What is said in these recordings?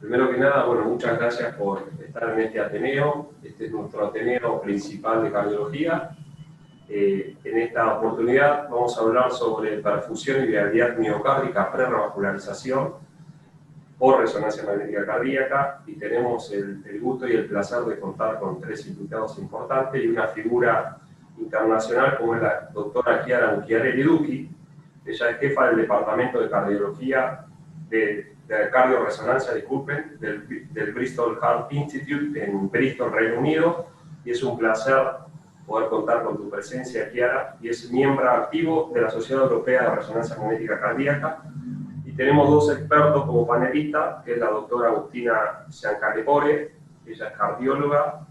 Primero que nada, bueno, muchas gracias por estar en este Ateneo. Este es nuestro Ateneo principal de cardiología. En esta oportunidad vamos a hablar sobre perfusión y viabilidad miocárdica pre-revascularización por resonancia magnética cardíaca, y tenemos el gusto y el placer de contar con 3 invitados importantes y una figura internacional como es la doctora Chiara Mucchiarelli Ducchi. Ella es jefa del Departamento de Cardiología de Cardiorresonancia, disculpen, del Bristol Heart Institute en Bristol, Reino Unido, y es un placer poder contar con tu presencia, Chiara, y es miembro activo de la Sociedad Europea de Resonancia Magnética Cardíaca. Y tenemos 2 expertos como panelistas, que es la doctora Agustina Giancarlepore. Ella es cardióloga,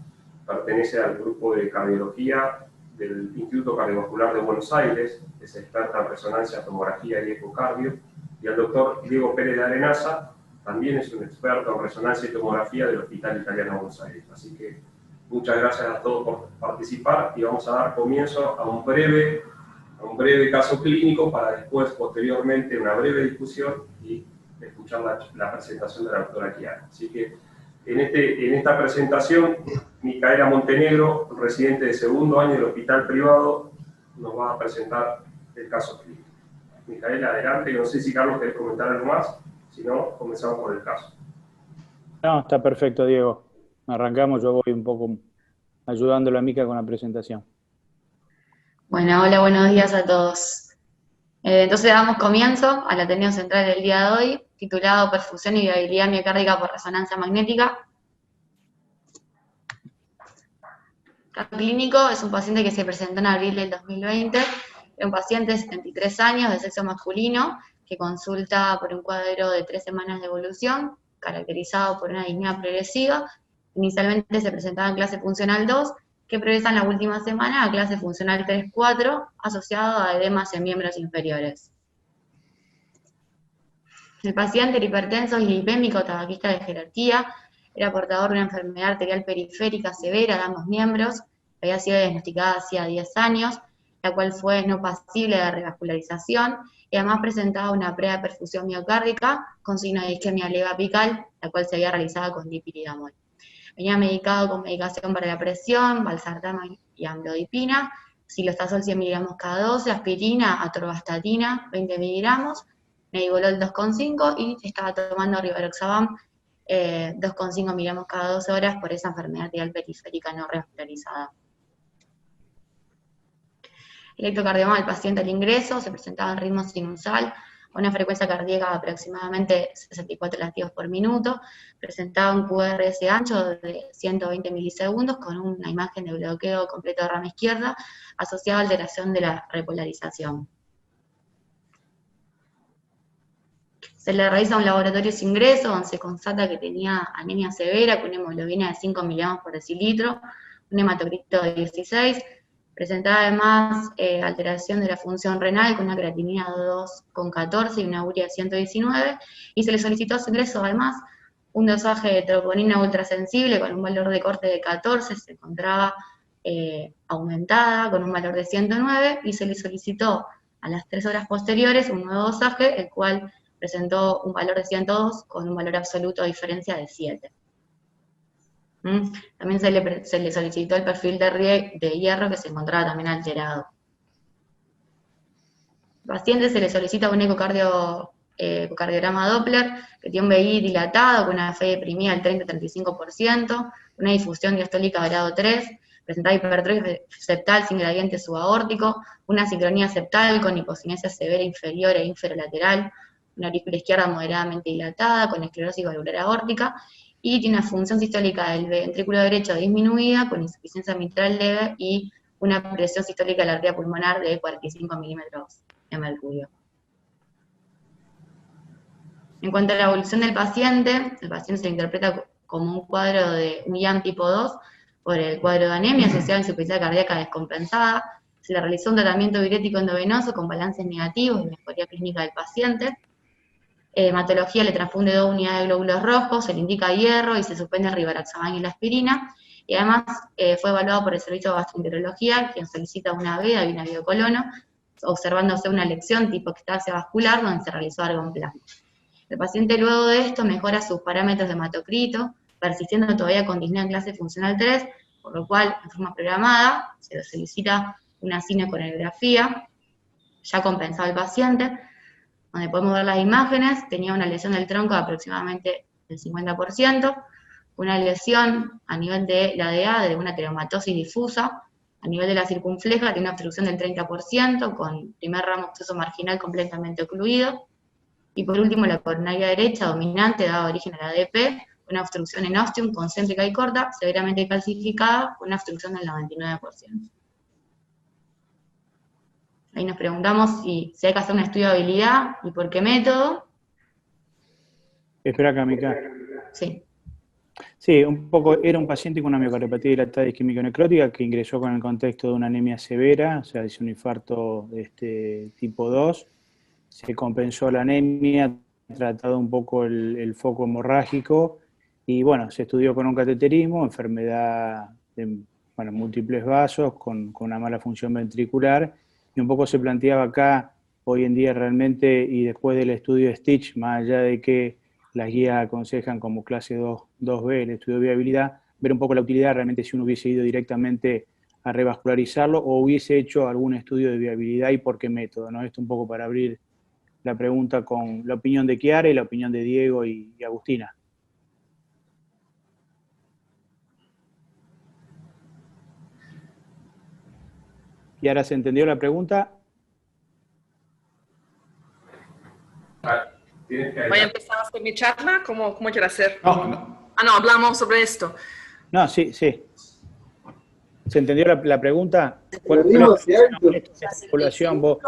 pertenece al grupo de cardiología del Instituto Cardiovascular de Buenos Aires, es experta en resonancia, tomografía y ecocardio. Y el doctor Diego Pérez de Arenaza también es un experto en resonancia y tomografía del Hospital Italiano de Buenos Aires. Así que muchas gracias a todos por participar, y vamos a dar comienzo a un breve caso clínico para después, posteriormente, una breve discusión y escuchar la presentación de la doctora Chiara. Así que en esta presentación, Micaela Montenegro, residente de 2º año del hospital privado, nos va a presentar el caso clínico. Micaela, adelante. No sé si Carlos querés comentar algo más, si no, comenzamos con el caso. No, está perfecto, Diego. Arrancamos, yo voy un poco ayudándolo a Mica con la presentación. Bueno, hola, buenos días a todos. Entonces damos comienzo al Ateneo Central del día de hoy, titulado Perfusión y viabilidad miocárdica por resonancia magnética. El caso clínico es un paciente que se presentó en abril del 2020, es un paciente de 73 años, de sexo masculino, que consulta por un cuadro de 3 semanas de evolución, caracterizado por una disnea progresiva. Inicialmente se presentaba en clase funcional 2, que progresa en la última semana a clase funcional 3-4, asociado a edemas en miembros inferiores. El paciente era hipertenso, dislipémico, tabaquista de jerarquía, era portador de una enfermedad arterial periférica severa de ambos miembros, había sido diagnosticada hacía 10 años, la cual fue no pasible de revascularización, y además presentaba una preperfusión miocárdica con signo de isquemia leve apical, la cual se había realizado con dipiridamol. Venía medicado con medicación para la presión, valsartán y amlodipina, cilostazol 100 mg cada 12, aspirina, atorvastatina 20 mg, Medivolol 2,5 y estaba tomando rivaroxaban 2,5 mg cada 12 horas por esa enfermedad arterial periférica no revascularizada. Electrocardiograma del paciente al ingreso, se presentaba en ritmo sinusal, a una frecuencia cardíaca de aproximadamente 64 latidos por minuto, presentaba un QRS ancho de 120 milisegundos con una imagen de bloqueo completo de rama izquierda asociada a alteración de la repolarización. Se le realiza un laboratorio sin ingreso, donde se constata que tenía anemia severa con una hemoglobina de 5 miligramos por decilitro, un hematocrito de 16, presentaba además alteración de la función renal con una creatinina de 2,14 y una urea de 119, y se le solicitó a su ingreso además un dosaje de troponina ultrasensible con un valor de corte de 14, se encontraba aumentada con un valor de 109, y se le solicitó a las 3 horas posteriores un nuevo dosaje, el cual presentó un valor de 102 con un valor absoluto de diferencia de 7. También se le solicitó el perfil de hierro, que se encontraba también alterado. Al paciente se le solicita un ecocardiograma Doppler, que tiene un BI dilatado, con una fe deprimida del 30-35%, una difusión diastólica grado 3, presentaba hipertrofia septal sin gradiente subaórtico, una sincronía septal con hipocinesia severa inferior e inferolateral, una aurícula izquierda moderadamente dilatada, con esclerosis valvular aórtica, y tiene una función sistólica del ventrículo derecho disminuida, con insuficiencia mitral leve y una presión sistólica de la arteria pulmonar de 45 milímetros de mercurio. En cuanto a la evolución del paciente, el paciente se le interpreta como un cuadro de un IAM tipo 2 por el cuadro de anemia asociado a insuficiencia cardíaca descompensada. Se le realizó un tratamiento diurético endovenoso con balances negativos y mejoría clínica del paciente. Hematología, le transfunde 2 unidades de glóbulos rojos, se le indica hierro y se suspende el rivaroxaban y la aspirina, y además fue evaluado por el servicio de gastroenterología, quien solicita una veda y una biocolono, observándose una lección tipo extasia vascular donde se realizó argonplasma. El paciente luego de esto mejora sus parámetros de hematocrito, persistiendo todavía con disnea en clase funcional 3, por lo cual, en forma programada, se le solicita una cinecoreografía, ya compensado el paciente, donde podemos ver las imágenes. Tenía una lesión del tronco de aproximadamente el 50%, una lesión a nivel de la DA, de una creomatosis difusa, a nivel de la circunfleja tiene una obstrucción del 30%, con primer ramo obtuso marginal completamente ocluido, y por último la coronaria derecha dominante daba origen a la ADP, una obstrucción en ostium concéntrica y corta, severamente calcificada, con una obstrucción del 99%. Ahí nos preguntamos si hay que hacer un estudio de habilidad y por qué método. Espera acá, Mica. Sí. Sí, un poco, era un paciente con una miocardiopatía dilatada isquémico-necrótica que ingresó con el contexto de una anemia severa, o sea, hizo un infarto tipo 2, se compensó la anemia, tratado un poco el foco hemorrágico, y bueno, se estudió con un cateterismo, enfermedad de múltiples vasos, con una mala función ventricular, y un poco se planteaba acá, hoy en día realmente, y después del estudio de Stitch, más allá de que las guías aconsejan como clase 2B el estudio de viabilidad, ver un poco la utilidad realmente si uno hubiese ido directamente a revascularizarlo o hubiese hecho algún estudio de viabilidad y por qué método, ¿no? Esto un poco para abrir la pregunta con la opinión de Chiara y la opinión de Diego y Agustina. Chiara, ¿se entendió la pregunta? Voy a empezar a hacer mi charla, ¿cómo quiero hacer? No. No, hablamos sobre esto. No, sí. ¿Se entendió la pregunta? ¿Cuál población vos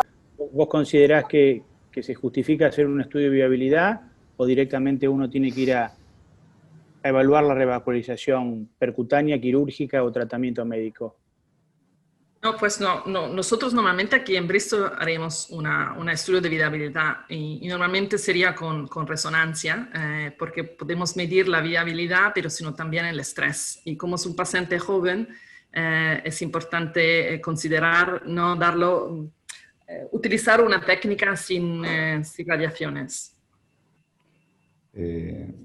considerás que se justifica hacer un estudio de viabilidad o directamente uno tiene que ir a evaluar la revascularización percutánea, quirúrgica o tratamiento médico? No, pues no, nosotros normalmente aquí en Bristol haremos un estudio de viabilidad y normalmente sería con resonancia, porque podemos medir la viabilidad, pero sino también el estrés. Y como es un paciente joven, es importante considerar no darlo, utilizar una técnica sin radiaciones.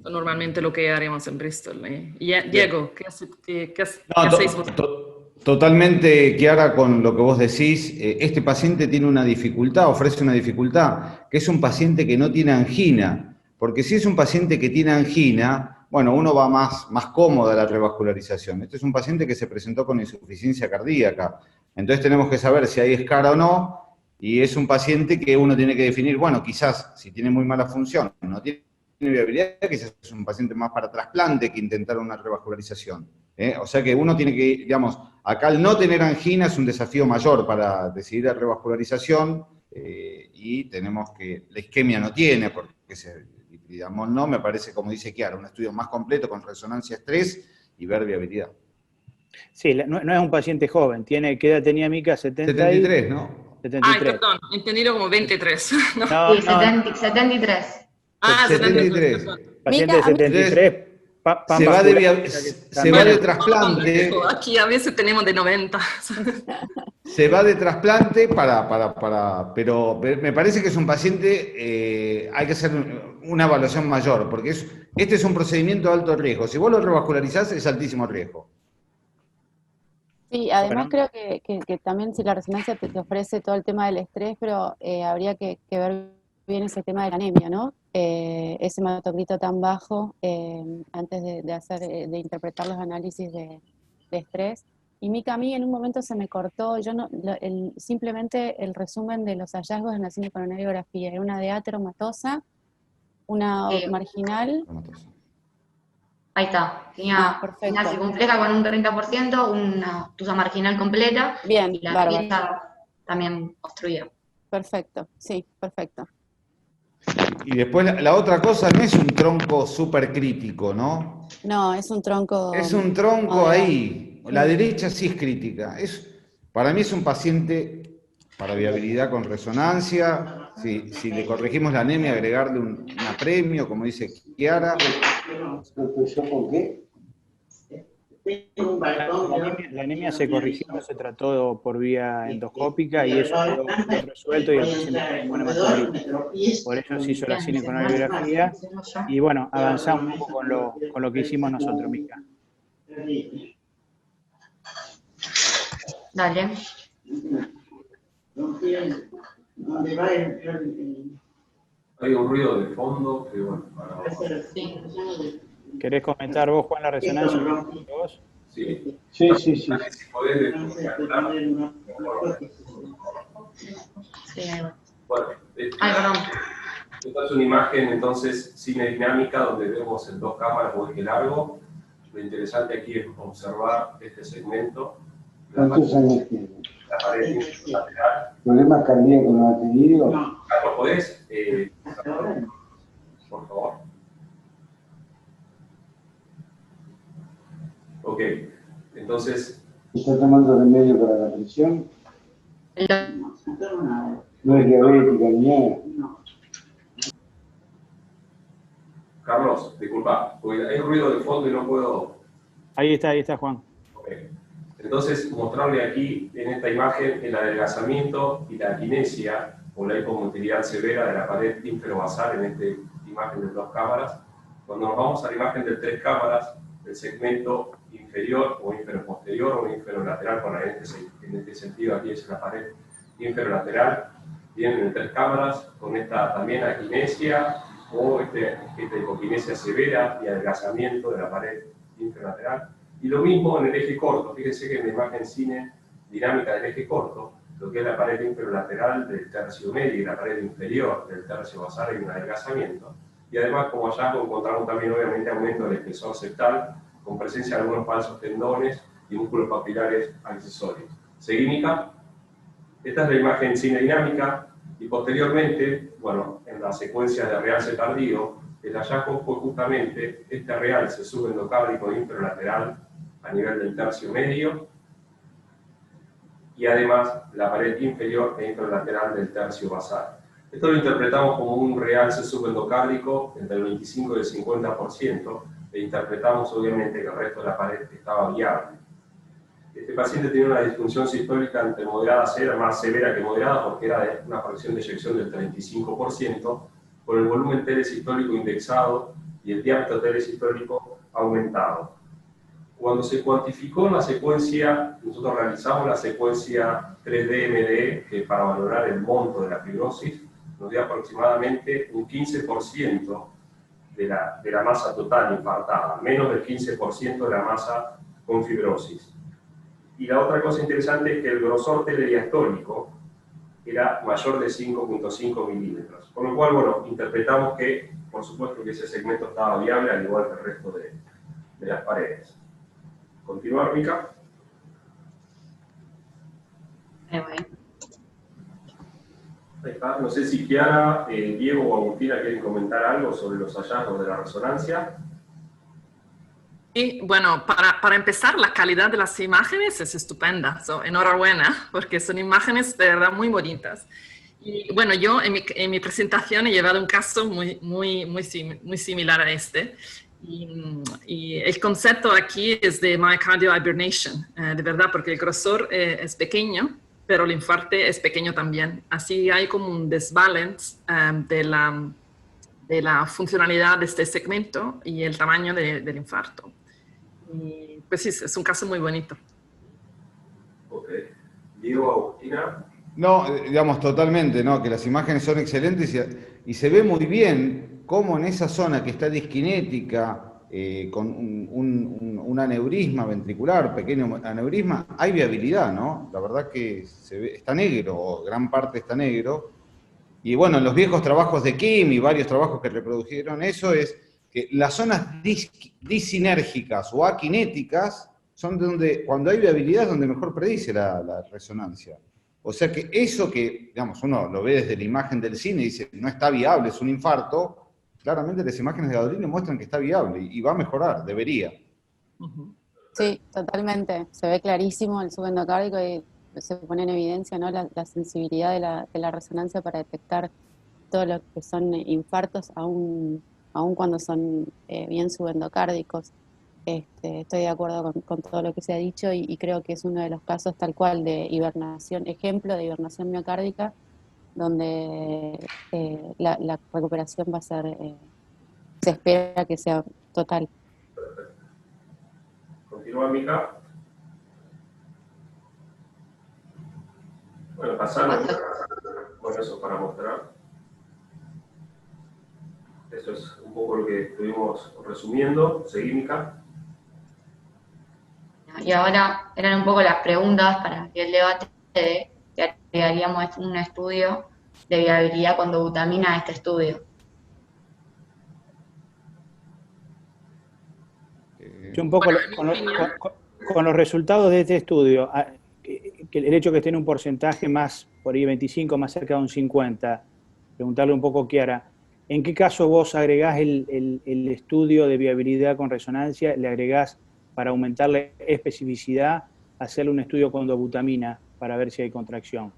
Normalmente lo que haremos en Bristol. Y Diego, ¿qué hacéis vosotros? Totalmente, Chiara, con lo que vos decís. Este paciente tiene una dificultad, ofrece una dificultad, que es un paciente que no tiene angina. Porque si es un paciente que tiene angina, bueno, uno va más cómodo a la revascularización. Este es un paciente que se presentó con insuficiencia cardíaca. Entonces tenemos que saber si hay escara o no, y es un paciente que uno tiene que definir, bueno, quizás si tiene muy mala función, no tiene viabilidad, quizás es un paciente más para trasplante que intentar una revascularización. O sea que uno tiene que, digamos, acá al no tener angina es un desafío mayor para decidir la revascularización, y tenemos que, la isquemia no tiene, porque digamos, no, me parece, como dice Chiara, un estudio más completo con resonancia estrés y ver viabilidad. Sí, no es un paciente joven, ¿qué edad tenía Mica? 73, ¿no? 73. Ay, perdón, entendido como 23. No, sí, 73. 73. Paciente de 73. Se va de trasplante. Aquí a veces tenemos de 90. Se va de trasplante pero me parece que es un paciente, hay que hacer una evaluación mayor, porque este es un procedimiento de alto riesgo. Si vos lo revascularizás, es altísimo riesgo. Sí, además creo que también si la resonancia te ofrece todo el tema del estrés, pero habría que ver bien ese tema de la anemia, ¿no? Ese hematocrito tan bajo antes de interpretar los análisis de estrés. Y Mica, a mí en un momento se me cortó, simplemente el resumen de los hallazgos en la cinecoronariografía. Era una DA teromatosa, una marginal. Ahí está, tenía una circunfleja con un 30%, una obtusa marginal completa, bien, y la pieza también obstruida. Perfecto, sí, perfecto. Y después la otra cosa, no es un tronco súper crítico, ¿no? No, es un tronco... Es un tronco ahí. La derecha sí es crítica. Para mí es un paciente para viabilidad con resonancia. Si le corregimos la anemia, agregarle un apremio, como dice Chiara. La anemia se corrigió, se trató por vía endoscópica y eso quedó resuelto y el paciente quedó inmune hematocrito. Por eso se hizo la cinecoronariografía y bueno, avanzamos un poco con lo que hicimos nosotros, Mica. Dale. Hay un ruido de fondo que, bueno, para... ¿Querés comentar vos, Juan, la resonancia? ¿Vos? Sí. Sí. Si podés, Sí, ahí va. bueno, Ay, perdón. esta es una imagen entonces cinedinámica donde vemos en 2 cámaras o eje largo. Lo interesante aquí es observar este segmento. ¿Cuántos años tiene? La pared lateral. ¿Problemas cardíacos no ha tenido? Carlos, ¿podés? Por favor. Ok, entonces... ¿Está tomando remedio para la presión? No es diabética ni nada. Carlos, disculpa, porque hay ruido de fondo y no puedo... Ahí está, Juan. Okay. Entonces, mostrarle aquí en esta imagen el adelgazamiento y la quinesia o la hipomotilidad severa de la pared inferobasal en esta imagen de 2 cámaras. Cuando nos vamos a la imagen de 3 cámaras, el segmento inferior o inferoposterior o inferolateral, bueno, en este sentido aquí es la pared inferolateral, vienen en 3 cámaras con esta también aquinesia o esta hipoquinesia severa y adelgazamiento de la pared inferolateral. Y lo mismo en el eje corto, fíjense que en la imagen cine dinámica del eje corto, lo que es la pared inferolateral del tercio medio y la pared inferior del tercio basal hay un adelgazamiento. Y además, como hallazgo, encontramos también obviamente aumento del espesor septal, con presencia de algunos falsos tendones y músculos papilares accesorios. ¿Seguí, Mica? Esta es la imagen cinedinámica y posteriormente, bueno, en la secuencia de realce tardío, el hallazgo fue justamente este realce subendocárdico inferolateral a nivel del tercio medio y además la pared inferior e infralateral del tercio basal. Esto lo interpretamos como un realce subendocárdico entre el 25 y el 50% e interpretamos obviamente que el resto de la pared estaba viable. Este paciente tenía una disfunción sistólica entre moderada a severa, más severa que moderada porque era de una fracción de eyección del 35%, con el volumen telesistólico indexado y el diámetro telesistólico aumentado. Cuando se cuantificó la secuencia, nosotros realizamos la secuencia 3D-MDE, que para valorar el monto de la fibrosis, nos dio aproximadamente un 15% de la masa total infartada, menos del 15% de la masa con fibrosis. Y la otra cosa interesante es que el grosor telediastólico era mayor de 5.5 milímetros. Con lo cual, bueno, interpretamos que, por supuesto, que ese segmento estaba viable, al igual que el resto de las paredes. ¿Continuar, Mica? Ahí voy. Ahí está. No sé si Kiara, Diego o Agustina quieren comentar algo sobre los hallazgos de la resonancia. Y bueno, para empezar, la calidad de las imágenes es estupenda. Enhorabuena, porque son imágenes de verdad muy bonitas. Y bueno, yo en mi presentación he llevado un caso muy similar a este. Y el concepto aquí es de myocardial hibernation, de verdad, porque el grosor es pequeño, pero el infarto es pequeño también. Así hay como un desbalance de la funcionalidad de este segmento y el tamaño del infarto. Y pues sí, es un caso muy bonito. Ok. Diego, Agustina. No, digamos totalmente, ¿no? Que las imágenes son excelentes y se ve muy bien cómo en esa zona que está disquinética, con un aneurisma ventricular, pequeño aneurisma, hay viabilidad, ¿no? La verdad que se ve, está negro, o gran parte está negro. Y bueno, en los viejos trabajos de Kim y varios trabajos que reprodujeron eso es que las zonas disinérgicas o aquinéticas son donde, cuando hay viabilidad, es donde mejor predice la resonancia. O sea que eso que, digamos, uno lo ve desde la imagen del cine y dice, no está viable, es un infarto, claramente las imágenes de Gaudino muestran que está viable y va a mejorar, debería. Sí, totalmente. Se ve clarísimo el subendocárdico y se pone en evidencia, ¿no? la sensibilidad de la resonancia para detectar todo lo que son infartos, aún cuando son bien subendocárdicos. Estoy de acuerdo con todo lo que se ha dicho y creo que es uno de los casos tal cual de hibernación, ejemplo de hibernación miocárdica, donde la recuperación va a ser, se espera que sea total. Continúa, Mica. Bueno, pasando. Bueno, eso para mostrar. Eso es un poco lo que estuvimos resumiendo. Seguí, Mica. Y ahora eran un poco las preguntas para el debate de que haríamos un estudio de viabilidad con dobutamina a este estudio. Yo un poco con los resultados de este estudio, que el hecho que esté en un porcentaje más, por ahí 25, más cerca de un 50, preguntarle un poco, Chiara, ¿en qué caso vos agregás el estudio de viabilidad con resonancia, le agregás para aumentar la especificidad, hacerle un estudio con dobutamina para ver si hay contracción?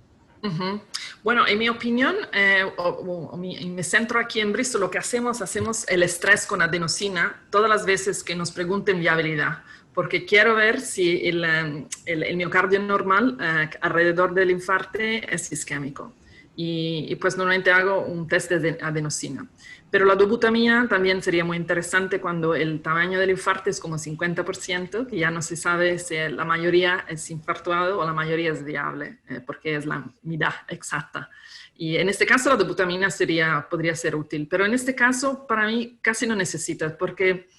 Bueno, en mi opinión, en mi centro aquí en Bristol, lo que hacemos el estrés con adenosina todas las veces que nos pregunten viabilidad, porque quiero ver si el miocardio normal alrededor del infarto es isquémico. Y pues normalmente hago un test de adenosina. Pero la dobutamina también sería muy interesante cuando el tamaño del infarto es como 50%, que ya no se sabe si la mayoría es infartuado o la mayoría es viable, porque es la medida exacta. Y en este caso la dobutamina podría ser útil, pero en este caso para mí casi no necesitas, porque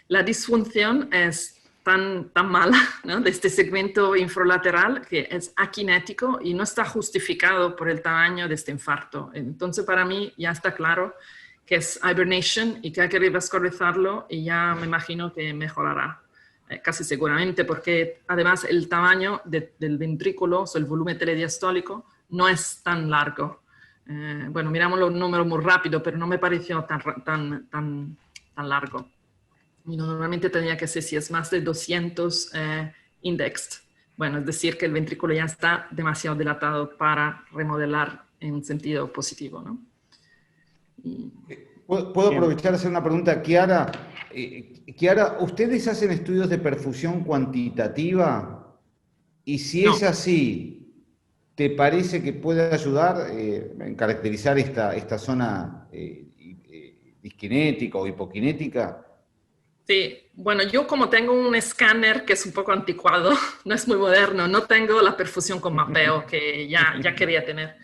la disfunción es tan mala, ¿no?, de este segmento infralateral que es aquinético y no está justificado por el tamaño de este infarto. Entonces para mí ya está claro que es hibernation y que hay que revascularizarlo y ya me imagino que mejorará, casi seguramente, porque además el tamaño del ventrículo, o sea, el volumen telediastólico, no es tan largo. Bueno, miramos los números muy rápido, pero no me pareció tan largo. Y normalmente tendría que ser si es más de 200 indexed. Bueno, es decir, que el ventrículo ya está demasiado dilatado para remodelar en sentido positivo, ¿no? ¿Puedo aprovechar a hacer una pregunta a Chiara? Chiara, ¿ustedes hacen estudios de perfusión cuantitativa? Y si es así, ¿te parece que puede ayudar en caracterizar esta zona disquinética o hipoquinética? Sí, bueno, yo como tengo un escáner que es un poco anticuado, no es muy moderno, no tengo la perfusión con mapeo que ya quería tener.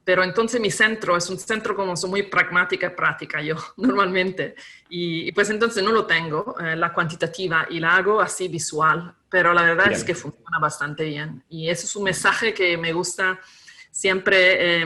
Pero entonces mi centro es un centro como soy muy pragmática y práctica yo normalmente. Y pues entonces no lo tengo, la cuantitativa, y la hago así visual. Pero la verdad es que funciona bastante bien. Y ese es un mensaje que me gusta siempre,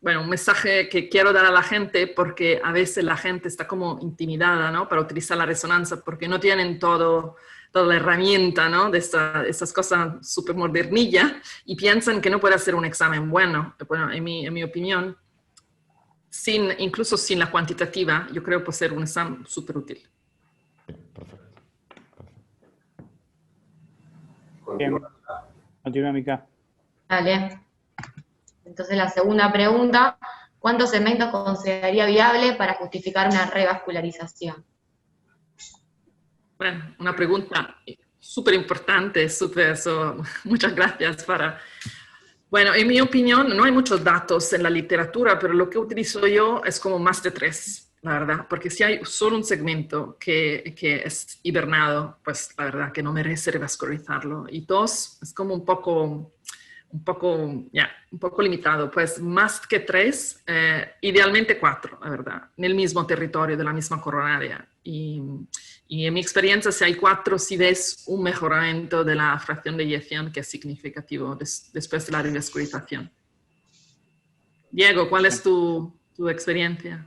bueno, un mensaje que quiero dar a la gente porque a veces la gente está como intimidada, ¿no?, para utilizar la resonancia porque no tienen toda la herramienta, ¿no?, de estas cosas súper modernillas y piensan que no puede hacer un examen bueno. Bueno, en mi opinión, incluso sin la cuantitativa, yo creo que puede ser un examen súper útil. Perfecto. Continúa, Mica. Dale. Entonces la segunda pregunta, ¿cuántos segmentos consideraría viable para justificar una revascularización? Bueno, una pregunta súper importante, muchas gracias Bueno, en mi opinión, no hay muchos datos en la literatura, pero lo que utilizo yo es como más de 3, la verdad, porque si hay solo un segmento que es hibernado, pues la verdad que no merece revascularizarlo. Y 2, es como un poco limitado, pues más que 3, idealmente 4, la verdad, en el mismo territorio de la misma coronaria. Y en mi experiencia, si hay 4, si ves un mejoramiento de la fracción de eyección que es significativo después de la revascularización. Diego, ¿cuál es tu experiencia?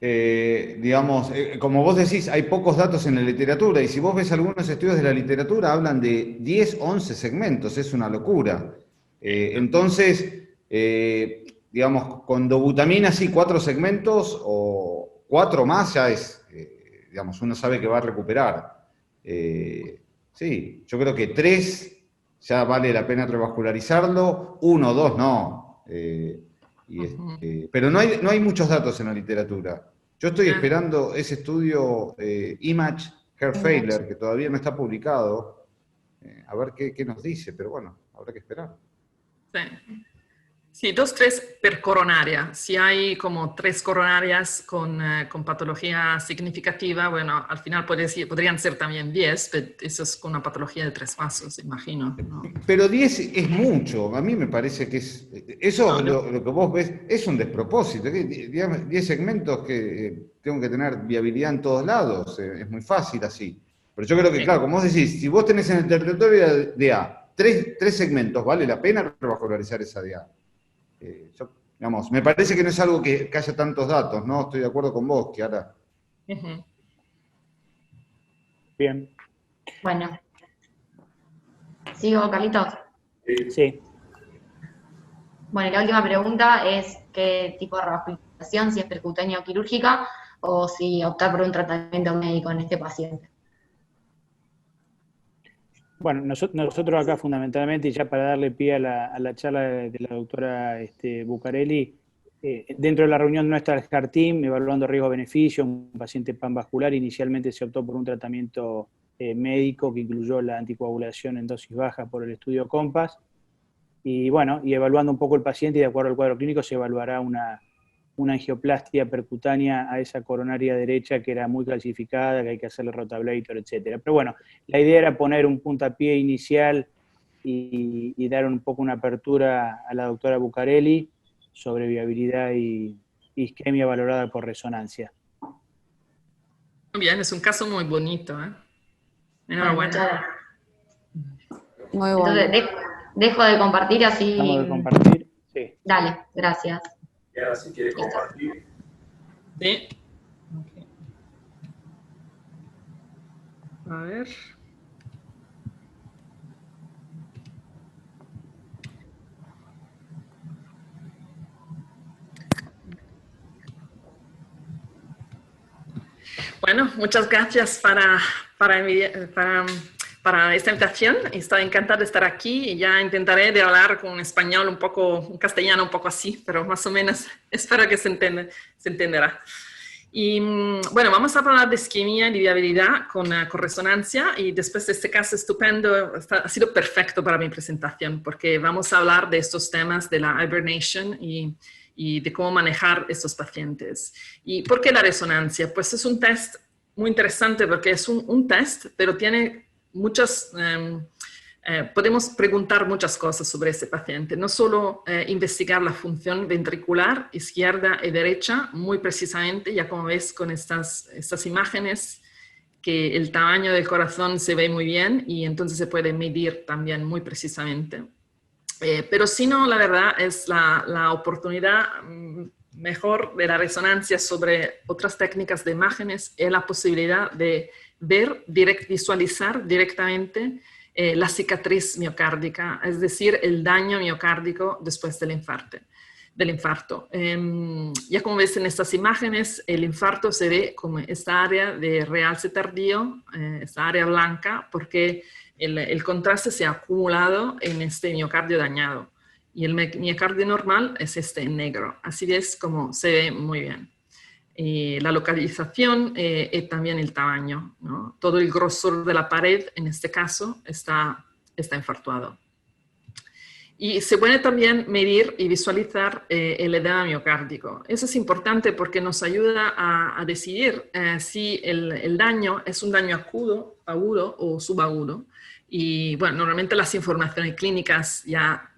Digamos, como vos decís, hay pocos datos en la literatura, y si vos ves algunos estudios de la literatura, hablan de 10, 11 segmentos, es una locura. Entonces, digamos, con dobutamina sí, 4 segmentos o 4 más ya es, digamos, uno sabe que va a recuperar. Sí, yo creo que 3 ya vale la pena revascularizarlo, 1 o 2 no. Pero no hay muchos datos en la literatura. Yo estoy esperando ese estudio IMAGE Heart Failure, que todavía no está publicado. A ver qué nos dice, pero bueno, habrá que esperar. Sí. Sí, 2-3 per coronaria. Si hay como 3 coronarias con patología significativa, bueno, al final podrían ser también 10, pero eso es con una patología de 3 vasos, imagino, ¿no? Pero 10 es mucho, a mí me parece que es... Eso, No. lo que vos ves, es un despropósito. 10 segmentos que tengo que tener viabilidad en todos lados, es muy fácil así. Pero yo creo que, claro, como vos decís, si vos tenés en el territorio de A 3 segmentos, ¿vale la pena revascularizar esa de A? Digamos, me parece que no es algo que haya tantos datos, ¿no? Estoy de acuerdo con vos, Kiara. Bien. Bueno. ¿Sigo, Carlitos? Sí. Bueno, y la última pregunta es qué tipo de revascularización, si es percutánea o quirúrgica, o si optar por un tratamiento médico en este paciente. Bueno, nosotros acá fundamentalmente, y ya para darle pie a la charla de la doctora Bucarelli, dentro de la reunión nuestra del HEART Team, evaluando riesgo-beneficio, un paciente panvascular, inicialmente se optó por un tratamiento médico que incluyó la anticoagulación en dosis bajas por el estudio COMPASS, y bueno, y evaluando un poco el paciente, y de acuerdo al cuadro clínico se evaluará una angioplastia percutánea a esa coronaria derecha que era muy calcificada, que hay que hacerle rotablator, etc. Pero bueno, la idea era poner un puntapié inicial y dar un poco una apertura a la doctora Bucarelli sobre viabilidad y isquemia valorada por resonancia. Muy bien, es un caso muy bonito, ¿eh? Enhorabuena. Muy bueno. Entonces, dejo de compartir así. ¿Estamos de compartir? Sí. Dale, gracias. Y ahora si quiere compartir. Sí. Okay. A ver. Bueno, muchas gracias para esta invitación. Estoy encantada de estar aquí y ya intentaré de hablar con español un poco, un castellano un poco así, pero más o menos espero que se entenderá. Y bueno, vamos a hablar de isquemia y de viabilidad con resonancia, y después de este caso estupendo, ha sido perfecto para mi presentación porque vamos a hablar de estos temas de la hibernation y de cómo manejar estos pacientes. ¿Y por qué la resonancia? Pues es un test muy interesante porque es un test, pero tiene muchas, podemos preguntar muchas cosas sobre ese paciente. No solo investigar la función ventricular izquierda y derecha muy precisamente, ya como ves con estas imágenes, que el tamaño del corazón se ve muy bien y entonces se puede medir también muy precisamente. Pero si no, la verdad es la oportunidad mejor de la resonancia sobre otras técnicas de imágenes es la posibilidad de visualizar directamente la cicatriz miocárdica, es decir, el daño miocárdico después del infarto. Ya como ves en estas imágenes, el infarto se ve como esta área de realce tardío, esta área blanca, porque el contraste se ha acumulado en este miocardio dañado. Y el miocardio normal es este en negro. Así es como se ve muy bien. La localización y también el tamaño, ¿no? Todo el grosor de la pared, en este caso, está infartuado. Y se puede también medir y visualizar el edema miocárdico. Eso es importante porque nos ayuda a decidir si el daño es un daño agudo o subagudo. Y bueno, normalmente las informaciones clínicas ya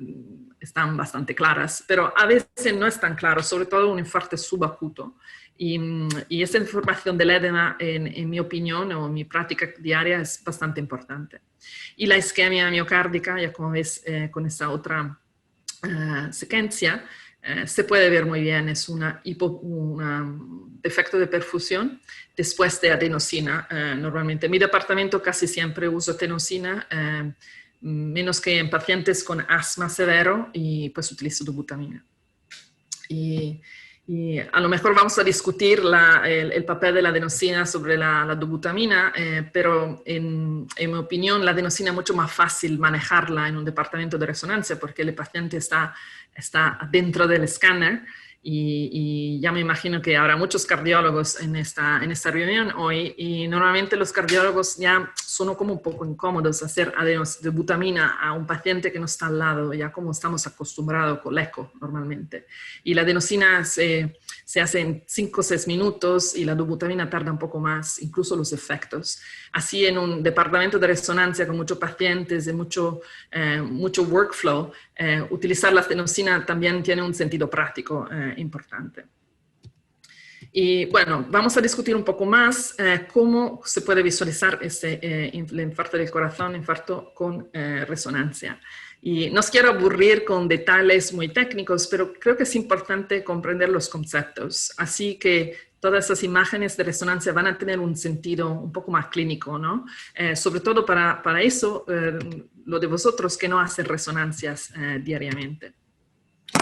están bastante claras, pero a veces no es tan claro, sobre todo un infarto subacuto. Y esa información del edema, en mi opinión o en mi práctica diaria, es bastante importante. Y la isquemia miocárdica, ya como ves con esta otra secuencia, se puede ver muy bien, es un defecto de perfusión después de adenosina. Normalmente en mi departamento casi siempre uso adenosina, menos que en pacientes con asma severo, y pues utilizo dobutamina. Y a lo mejor vamos a discutir el papel de la adenosina sobre la dobutamina, pero en mi opinión la adenosina es mucho más fácil manejarla en un departamento de resonancia porque el paciente está dentro del escáner Y ya me imagino que habrá muchos cardiólogos en esta reunión hoy, y normalmente los cardiólogos ya son como un poco incómodos hacer adenobutamina a un paciente que no está al lado, ya como estamos acostumbrados con la eco normalmente. Y la adenosina se hace en 5 o 6 minutos y la dobutamina tarda un poco más, incluso los efectos. Así en un departamento de resonancia con muchos pacientes y mucho workflow, utilizar la adenosina también tiene un sentido práctico importante. Y bueno, vamos a discutir un poco más cómo se puede visualizar el infarto del corazón, infarto con resonancia. Y no os quiero aburrir con detalles muy técnicos, pero creo que es importante comprender los conceptos. Así que todas esas imágenes de resonancia van a tener un sentido un poco más clínico, ¿no? Sobre todo para eso, lo de vosotros que no hacen resonancias diariamente.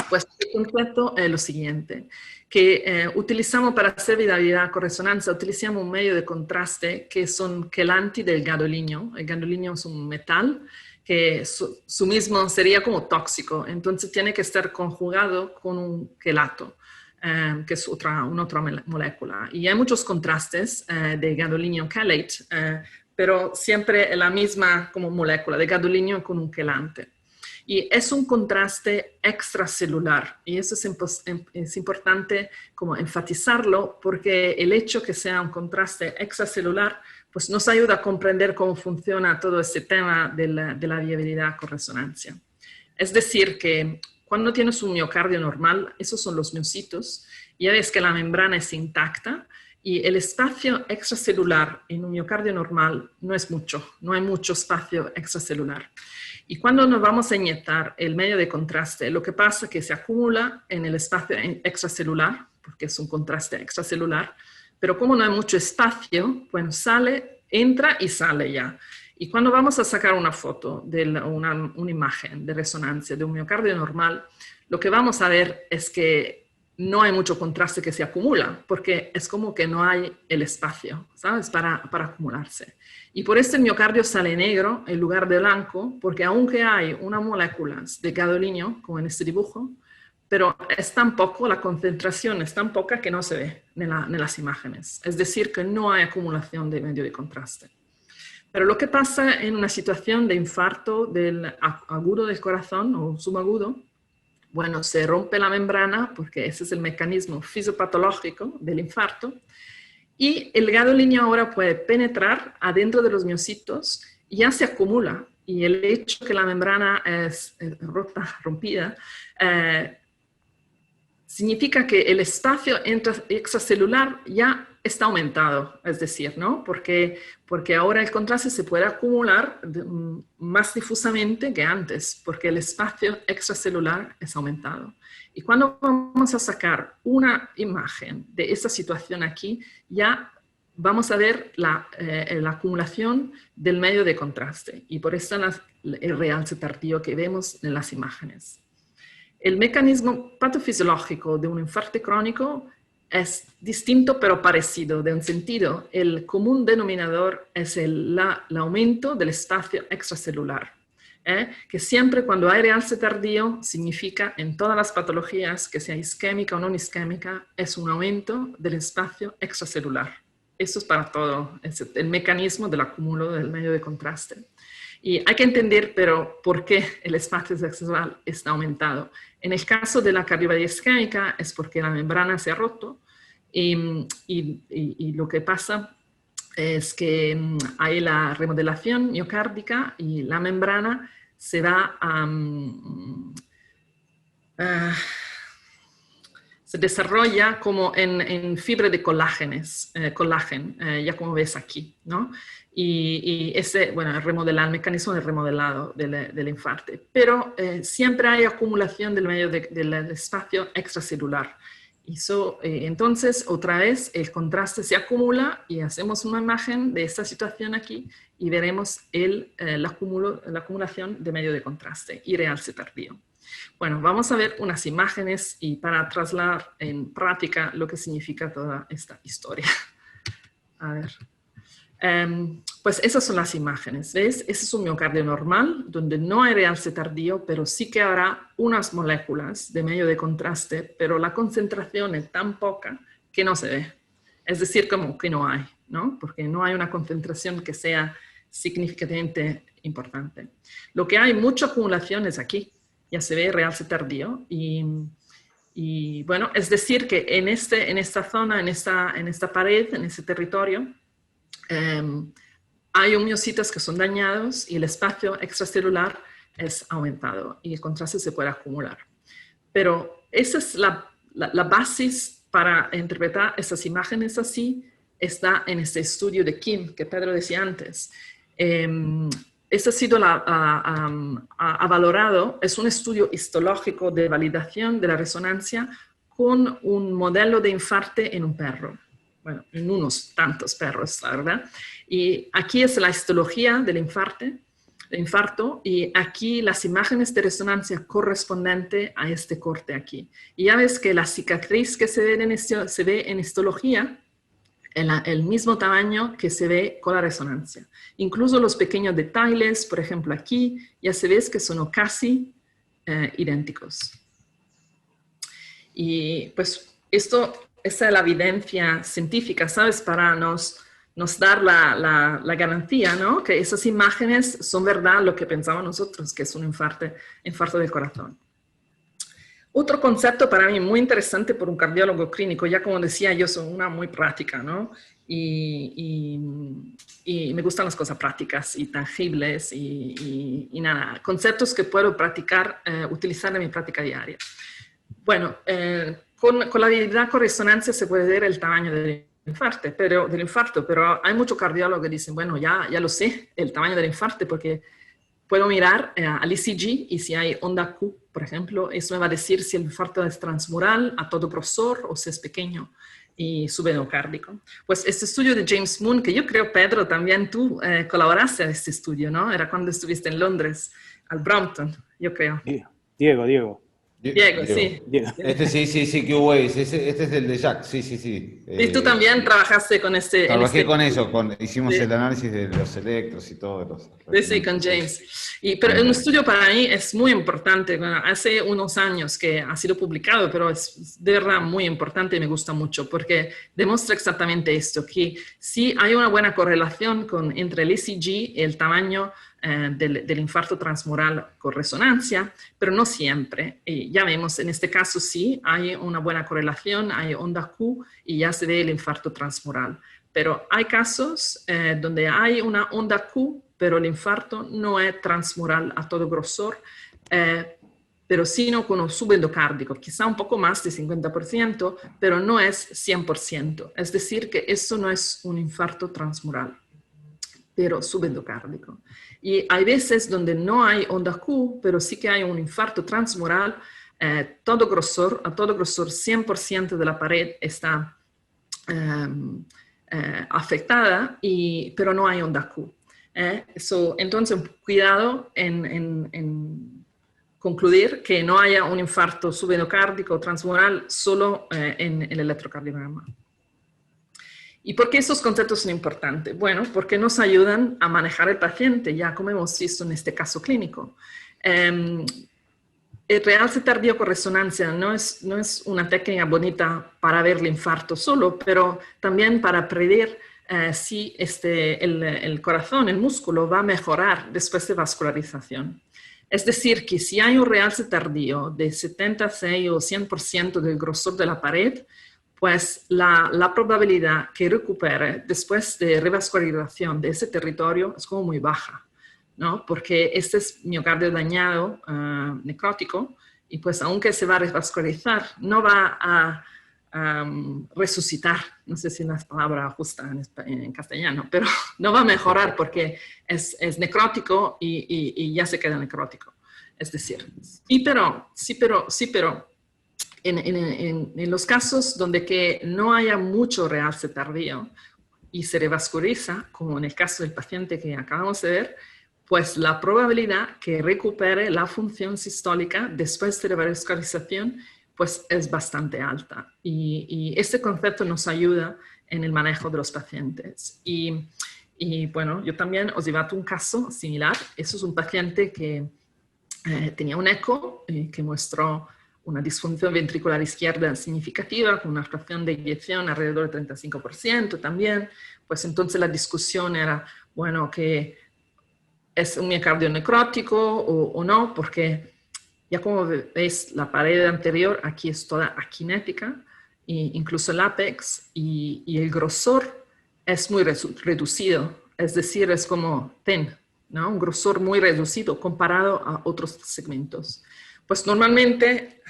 Pues el concepto es lo siguiente, que utilizamos para hacer viabilidad con resonancia, utilizamos un medio de contraste que son quelanti del gadolinio. El gadolinio es un metal que su mismo sería como tóxico, entonces tiene que estar conjugado con un quelato, que es una otra molécula. Y hay muchos contrastes de gadolinio chelate, pero siempre la misma como molécula de gadolinio con un quelante. Y es un contraste extracelular, y eso es importante como enfatizarlo, porque el hecho que sea un contraste extracelular pues nos ayuda a comprender cómo funciona todo este tema de la viabilidad con resonancia. Es decir, que cuando tienes un miocardio normal, esos son los miocitos, ya ves que la membrana es intacta, y el espacio extracelular en un miocardio normal no es mucho, no hay mucho espacio extracelular. Y cuando nos vamos a inyectar el medio de contraste, lo que pasa es que se acumula en el espacio extracelular, porque es un contraste extracelular, pero como no hay mucho espacio, bueno, entra y sale ya. Y cuando vamos a sacar una foto de una imagen de resonancia de un miocardio normal, lo que vamos a ver es que no hay mucho contraste que se acumula, porque es como que no hay el espacio, ¿sabes?, para acumularse. Y por eso el miocardio sale negro en lugar de blanco, porque aunque hay una molécula de gadolinio, como en este dibujo, pero es tan poco, la concentración es tan poca que no se ve en las imágenes. Es decir, que no hay acumulación de medio de contraste. Pero lo que pasa en una situación de infarto agudo del corazón o subagudo, bueno, se rompe la membrana, porque ese es el mecanismo fisiopatológico del infarto, y el gadolinio ahora puede penetrar adentro de los miocitos y ya se acumula. Y el hecho que la membrana es rompida, significa que el espacio extracelular ya está aumentado, es decir, ¿no? Porque ahora el contraste se puede acumular más difusamente que antes, porque el espacio extracelular es aumentado. Y cuando vamos a sacar una imagen de esta situación aquí, ya vamos a ver la acumulación del medio de contraste, y por eso el realce tardío que vemos en las imágenes. El mecanismo patofisiológico de un infarto crónico es distinto pero parecido. De un sentido, el común denominador es el aumento del espacio extracelular, que siempre cuando hay realce tardío significa en todas las patologías, que sea isquémica o no isquémica, es un aumento del espacio extracelular. Eso es para todo, es el mecanismo del acúmulo del medio de contraste. Y hay que entender, pero, por qué el espacio extracelular está aumentado. En el caso de la cardiopatia isquémica es porque la membrana se ha roto y lo que pasa es que hay la remodelación miocárdica y la membrana se va a... se desarrolla como en fibra de colágeno, ya como ves aquí, ¿no? Y ese, bueno, el mecanismo de remodelado del infarto. Pero siempre hay acumulación del medio del espacio extracelular. Entonces, otra vez, el contraste se acumula y hacemos una imagen de esta situación aquí y veremos la acumulación de medio de contraste y realce tardío. Bueno, vamos a ver unas imágenes y para trasladar en práctica lo que significa toda esta historia. A ver. Pues esas son las imágenes, ¿ves? Ese es un miocardio normal, donde no hay realce tardío, pero sí que habrá unas moléculas de medio de contraste, pero la concentración es tan poca que no se ve. Es decir, como que no hay, ¿no? Porque no hay una concentración que sea significativamente importante. Lo que hay mucha acumulación es aquí, ya se ve realce tardío y bueno, es decir que en esta zona, en esta pared, en ese territorio, hay miocitos que son dañados y el espacio extracelular es aumentado y el contraste se puede acumular. Pero esa es la base para interpretar estas imágenes así, está en este estudio de Kim, que Pedro decía antes. Este ha sido valorado, es un estudio histológico de validación de la resonancia con un modelo de infarte en un perro. Bueno, en unos tantos perros, la verdad. Y aquí es la histología del infarto, y aquí las imágenes de resonancia correspondiente a este corte aquí. Y ya ves que la cicatriz que se ve en histología, el mismo tamaño que se ve con la resonancia. Incluso los pequeños detalles, por ejemplo aquí, ya se ve que son casi idénticos. Y pues esa es la evidencia científica, ¿sabes? Para nos dar la garantía, ¿no? Que esas imágenes son verdad lo que pensamos nosotros, que es un infarto del corazón. Otro concepto para mí muy interesante por un cardiólogo clínico, ya como decía, yo soy una muy práctica, ¿no? Y me gustan las cosas prácticas y tangibles y nada, conceptos que puedo practicar, utilizar en mi práctica diaria. Bueno, con la habilidad con resonancia se puede ver el tamaño del infarto, pero hay muchos cardiólogos que dicen, bueno, ya lo sé, el tamaño del infarto, porque puedo mirar al ECG y si hay onda Q, por ejemplo, eso me va a decir si el infarto es transmural, a todo grosor o si es pequeño y subendocárdico. Pues este estudio de James Moon, que yo creo, Pedro, también tú colaboraste a este estudio, ¿no? Era cuando estuviste en Londres, al Brompton, yo creo. Diego, sí. Diego. Este sí, QAs, este es el de Jack, sí. Y tú también trabajaste con este... Trabajé con eso, hicimos el análisis de los electros y todo. Sí, con James. Pero un estudio para mí es muy importante. Bueno, hace unos años que ha sido publicado, pero es de verdad muy importante y me gusta mucho porque demuestra exactamente esto, que sí hay una buena correlación entre el ECG y el tamaño del infarto transmural con resonancia, pero no siempre. Y ya vemos, en este caso sí, hay una buena correlación, hay onda Q y ya se ve el infarto transmural. Pero hay casos donde hay una onda Q, pero el infarto no es transmural a todo grosor, pero sino con un subendocárdico, quizá un poco más de 50%, pero no es 100%. Es decir, que eso no es un infarto transmural, pero subendocárdico. Y hay veces donde no hay onda Q, pero sí que hay un infarto transmural, a todo grosor 100% de la pared está afectada, pero no hay onda Q. Entonces, cuidado en concluir que no haya un infarto subendocárdico transmural solo en el electrocardiograma. ¿Y por qué estos conceptos son importantes? Bueno, porque nos ayudan a manejar el paciente, ya como hemos visto en este caso clínico. El realce tardío con resonancia no es una técnica bonita para ver el infarto solo, pero también para predecir si el corazón, el músculo, va a mejorar después de vascularización. Es decir, que si hay un realce tardío de 76 o 100% del grosor de la pared, pues la probabilidad que recupere después de revascularización de ese territorio es como muy baja, ¿no? Porque este es miocardio dañado, necrótico, y pues aunque se va a revascularizar, no va a resucitar, no sé si es la palabra justa en castellano, pero no va a mejorar porque es necrótico y ya se queda necrótico. Es decir, sí, pero en los casos donde que no haya mucho realce tardío y se revasculariza, como en el caso del paciente que acabamos de ver, pues la probabilidad que recupere la función sistólica después de la revascularización pues es bastante alta. Y este concepto nos ayuda en el manejo de los pacientes. Y Y bueno, yo también os llevé un caso similar. Eso es un paciente que tenía un eco que mostró una disfunción ventricular izquierda significativa con una fracción de eyección alrededor del 35% también. Pues entonces la discusión era, bueno, que es un miocardio necrótico o no, porque ya como veis, la pared anterior aquí es toda aquinética, e incluso el ápex, y el grosor es muy reducido, es decir, es como TEN, ¿no? Un grosor muy reducido comparado a otros segmentos. Pues normalmente,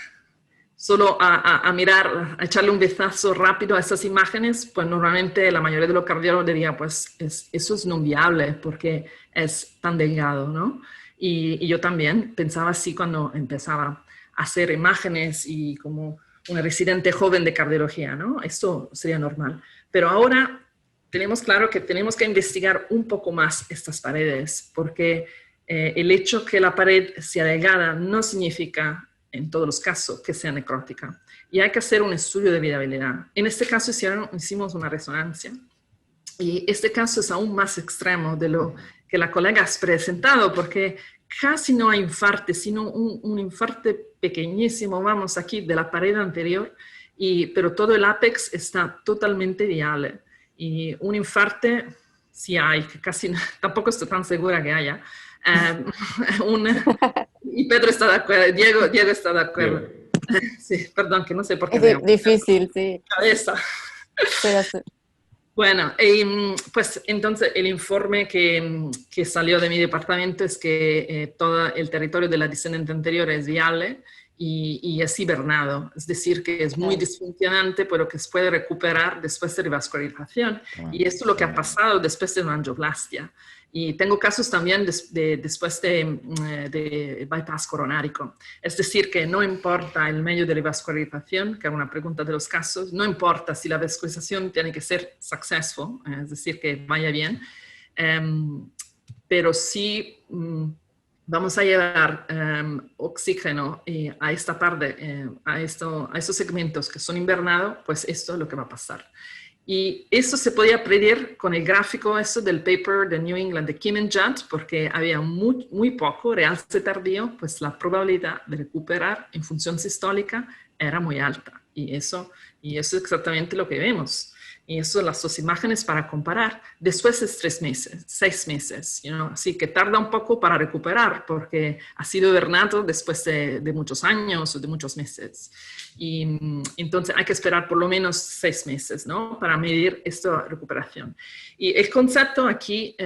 solo a mirar, a echarle un vistazo rápido a esas imágenes, pues normalmente la mayoría de los cardiólogos diría, pues eso es no viable porque es tan delgado, ¿no? Y yo también pensaba así cuando empezaba a hacer imágenes y como una residente joven de cardiología, ¿no? Esto sería normal. Pero ahora tenemos claro que tenemos que investigar un poco más estas paredes, porque el hecho que la pared sea delgada no significa en todos los casos que sea necrótica. Y hay que hacer un estudio de viabilidad. En este caso hicimos una resonancia. Y este caso es aún más extremo de lo que la colega ha presentado, porque casi no hay infarte, sino un infarte pequeñísimo, vamos, aquí de la pared anterior, pero todo el ápex está totalmente viable. Y un infarte, sí hay, que casi tampoco estoy tan segura que haya. Y Pedro está de acuerdo, Diego está de acuerdo. Sí, perdón, que no sé por qué. Es difícil, sí. Cabeza. Pero sí. Bueno, pues entonces el informe que salió de mi departamento es que todo el territorio de la descendente anterior es viable y es hibernado, es decir, que es muy disfuncionante, pero que se puede recuperar después de revascularización. Y esto es lo que ha pasado después de una angioplastia. Y tengo casos también después de bypass coronárico. Es decir, que no importa el medio de revascularización, que era una pregunta de los casos, no importa si la vascularización tiene que ser successful, es decir, que vaya bien, pero sí vamos a llevar oxígeno a esta parte, a estos segmentos que son invernados, pues esto es lo que va a pasar. Y eso se podía predecir con el gráfico del paper de New England de Kim and Judd, porque había muy poco realce tardío, pues la probabilidad de recuperar en función sistólica era muy alta. Y eso es exactamente lo que vemos. Y eso, las dos imágenes para comparar. Después es 3 meses, 6 meses, así que tarda un poco para recuperar porque ha sido hibernado después de muchos años o de muchos meses. Y entonces hay que esperar por lo menos 6 meses, ¿no? Para medir esta recuperación. Y el concepto aquí,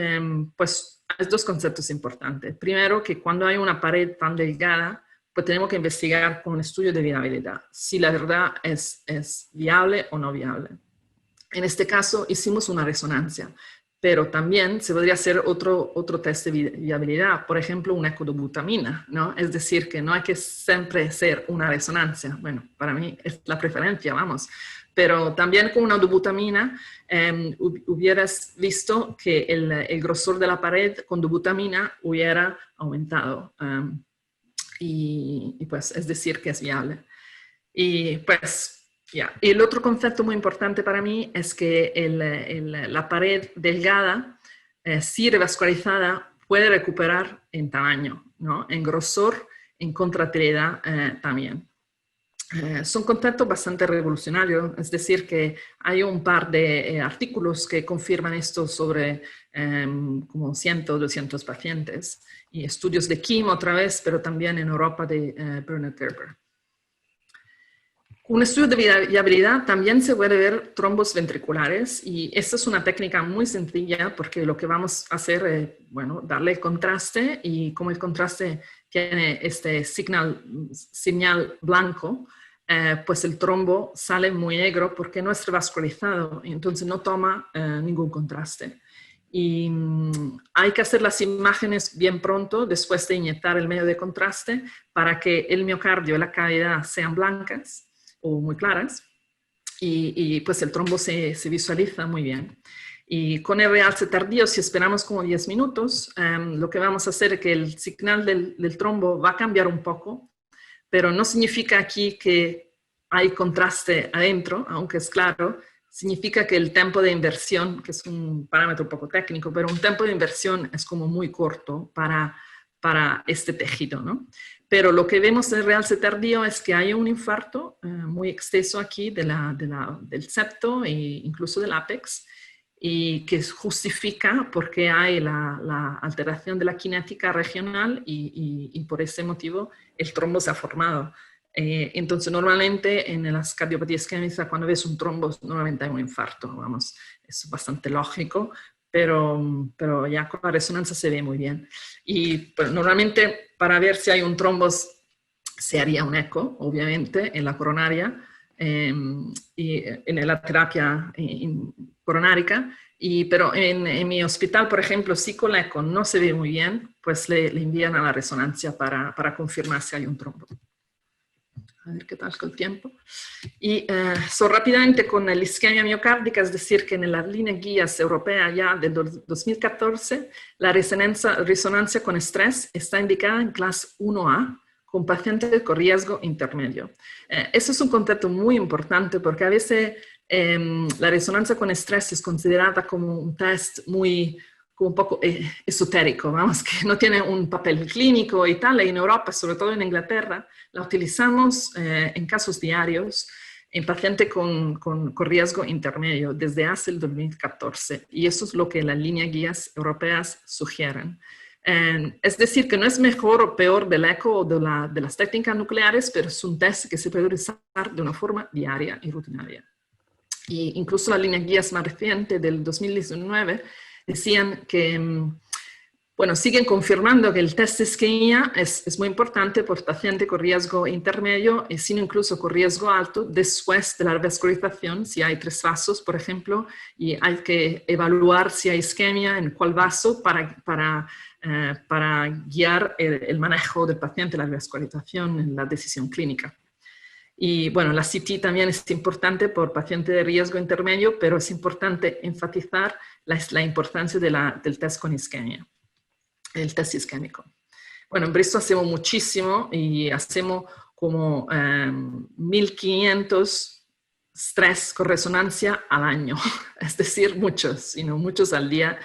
pues hay 2 conceptos importantes. Primero, que cuando hay una pared tan delgada, pues tenemos que investigar con un estudio de viabilidad, si la verdad es viable o no viable. En este caso hicimos una resonancia, pero también se podría hacer otro test de viabilidad, por ejemplo, una ecodobutamina, ¿no? Es decir, que no hay que siempre hacer una resonancia. Bueno, para mí es la preferencia, vamos. Pero también con una dobutamina hubieras visto que el grosor de la pared con dobutamina hubiera aumentado. Y pues es decir que es viable. Y pues... Y el otro concepto muy importante para mí es que la pared delgada, si revascularizada, puede recuperar en tamaño, ¿no? En grosor, en contractilidad también. Son conceptos bastante revolucionarios, es decir, que hay un par de artículos que confirman esto sobre como 100 o 200 pacientes, y estudios de Kim otra vez, pero también en Europa de Bernard Gerber. Un estudio de viabilidad también se puede ver trombos ventriculares y esta es una técnica muy sencilla porque lo que vamos a hacer es, bueno, darle el contraste y como el contraste tiene este señal blanco, pues el trombo sale muy negro porque no es revascularizado y entonces no toma ningún contraste. Y hay que hacer las imágenes bien pronto después de inyectar el medio de contraste para que el miocardio y la cavidad sean blancas o muy claras, y pues el trombo se visualiza muy bien. Y con el realce tardío, si esperamos como 10 minutos, lo que vamos a hacer es que el señal del trombo va a cambiar un poco, pero no significa aquí que hay contraste adentro, aunque es claro, significa que el tiempo de inversión, que es un parámetro un poco técnico, pero un tiempo de inversión es como muy corto para este tejido, ¿no? Pero lo que vemos en realce tardío es que hay un infarto muy extenso aquí del septo e incluso del ápex, y que justifica porque hay la alteración de la cinética regional y por ese motivo el trombo se ha formado. Entonces, normalmente en las cardiopatías isquémicas, cuando ves un trombo, normalmente hay un infarto, vamos, es bastante lógico, pero ya con la resonancia se ve muy bien. Y pues, normalmente para ver si hay un trombo se haría un eco, obviamente, en la coronaria, y en la terapia coronárica, pero en mi hospital, por ejemplo, si con el eco no se ve muy bien, pues le envían a la resonancia para confirmar si hay un trombo. A ver qué tal con el tiempo. Y rápidamente con la isquemia miocárdica, es decir, que en las líneas guías europeas ya de 2014, la resonancia con estrés está indicada en clase 1A, con pacientes con riesgo intermedio. Eso es un concepto muy importante porque a veces la resonancia con estrés es considerada como un test como un poco esotérico, vamos, que no tiene un papel clínico y tal, y en Europa, sobre todo en Inglaterra, la utilizamos en casos diarios en pacientes con riesgo intermedio desde hace el 2014, y eso es lo que las líneas guías europeas sugieren. Es decir, que no es mejor o peor del eco o de las técnicas nucleares, pero es un test que se puede utilizar de una forma diaria y rutinaria. Y incluso las líneas guías más recientes del 2019 decían que, bueno, siguen confirmando que el test de isquemia es muy importante por pacientes con riesgo intermedio y sino incluso con riesgo alto después de la revascularización, si hay 3 vasos, por ejemplo, y hay que evaluar si hay isquemia en cuál vaso para guiar el manejo del paciente, la revascularización en la decisión clínica. Y bueno, la CT también es importante por pacientes de riesgo intermedio, pero es importante enfatizar la importancia del test con isquemia, el test isquémico. Bueno, en Bristol hacemos muchísimo y hacemos como 1.500 estrés con resonancia al año, es decir, muchos al día.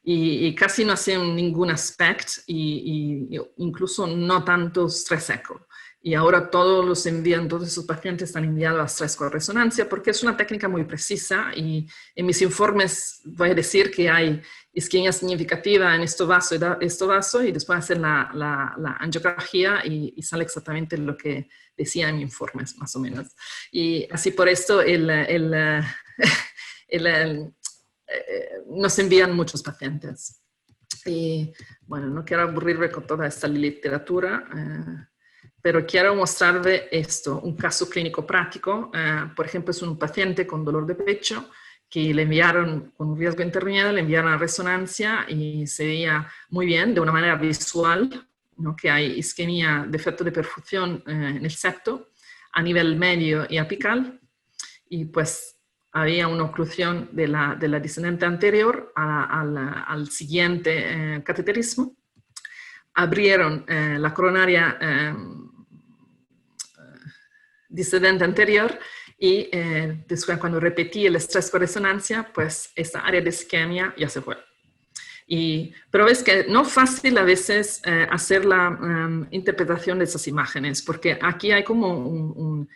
Y casi no hacen ningún aspecto, y incluso no tanto estrés eco. Y ahora todos esos pacientes están enviados a estrés con resonancia porque es una técnica muy precisa, y en mis informes voy a decir que hay isquemia significativa en este vaso y después hacen la angiografía y sale exactamente lo que decía en mis informes, más o menos. Y así por esto nos envían muchos pacientes. Y bueno, no quiero aburrirme con toda esta literatura, pero quiero mostrarles esto, un caso clínico práctico. Por ejemplo, es un paciente con dolor de pecho que le enviaron con un riesgo intermedio, le enviaron a resonancia y se veía muy bien de una manera visual, ¿no? Que hay isquemia, defecto de perfusión en el septo a nivel medio y apical, y pues había una oclusión de la descendente anterior al siguiente cateterismo. Abrieron la coronaria descendente anterior y después cuando repetí el estrés con resonancia, pues esta área de isquemia ya se fue. Pero ves que no es fácil a veces hacer la interpretación de esas imágenes, porque aquí hay como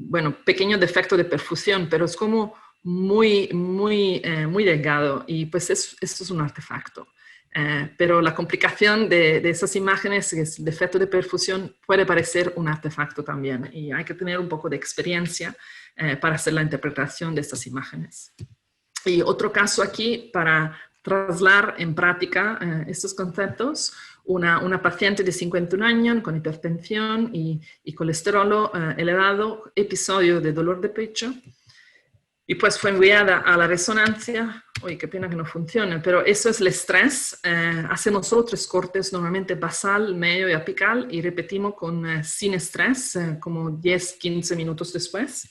bueno, pequeño defecto de perfusión, pero es como muy delgado, y pues esto es un artefacto. Pero la complicación de esas imágenes, que es el defecto de perfusión, puede parecer un artefacto también, y hay que tener un poco de experiencia para hacer la interpretación de estas imágenes. Y otro caso aquí para trasladar en práctica estos conceptos, una paciente de 51 años con hipertensión y colesterol elevado, episodio de dolor de pecho, y pues fue enviada a la resonancia. Uy, qué pena que no funcione, pero eso es el estrés. Hacemos solo 3 cortes, normalmente basal, medio y apical, y repetimos sin estrés, como 10-15 minutos después.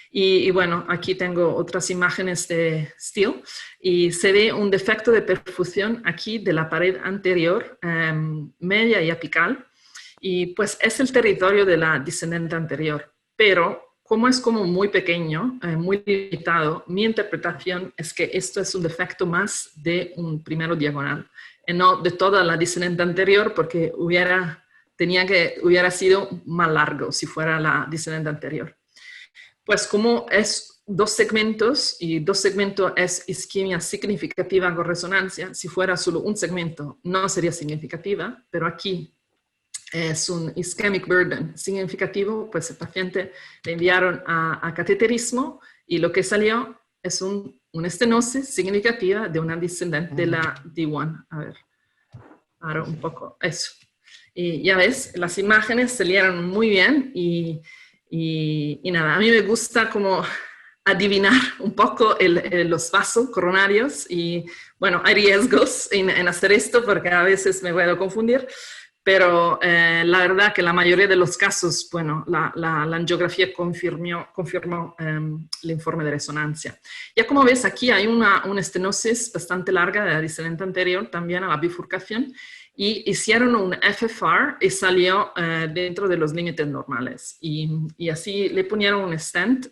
Y bueno, aquí tengo otras imágenes de Steele, y se ve un defecto de perfusión aquí de la pared anterior, media y apical, y pues es el territorio de la descendente anterior, pero como es como muy pequeño, muy limitado, mi interpretación es que esto es un defecto más de un primero diagonal, y no de toda la descendente anterior, porque hubiera sido más largo si fuera la descendente anterior. Pues como es dos segmentos, y dos segmentos es isquemia significativa con resonancia, si fuera solo un segmento no sería significativa, pero aquí es un ischemic burden significativo, pues el paciente le enviaron a cateterismo y lo que salió es una estenosis significativa de una descendente de la D1. A ver, paro un poco, eso. Y ya ves, las imágenes salieron muy bien y nada, a mí me gusta como adivinar un poco los vasos coronarios y bueno, hay riesgos en hacer esto porque a veces me puedo confundir. Pero la verdad que la mayoría de los casos, bueno, la angiografía confirmó el informe de resonancia. Ya como ves, aquí hay una estenosis bastante larga de la descendente anterior, también a la bifurcación, y hicieron un FFR y salió dentro de los límites normales. Y así le ponieron un stent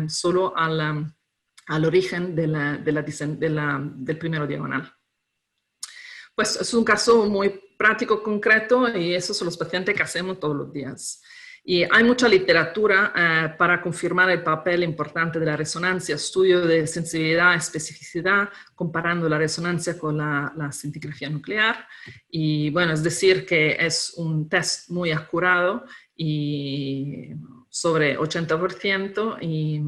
solo al origen del primero diagonal. Pues es un caso muy práctico, concreto, y esos son los pacientes que hacemos todos los días. Y hay mucha literatura para confirmar el papel importante de la resonancia, estudio de sensibilidad, especificidad, comparando la resonancia con la scintigrafía nuclear. Y bueno, es decir que es un test muy acurado y sobre 80%, y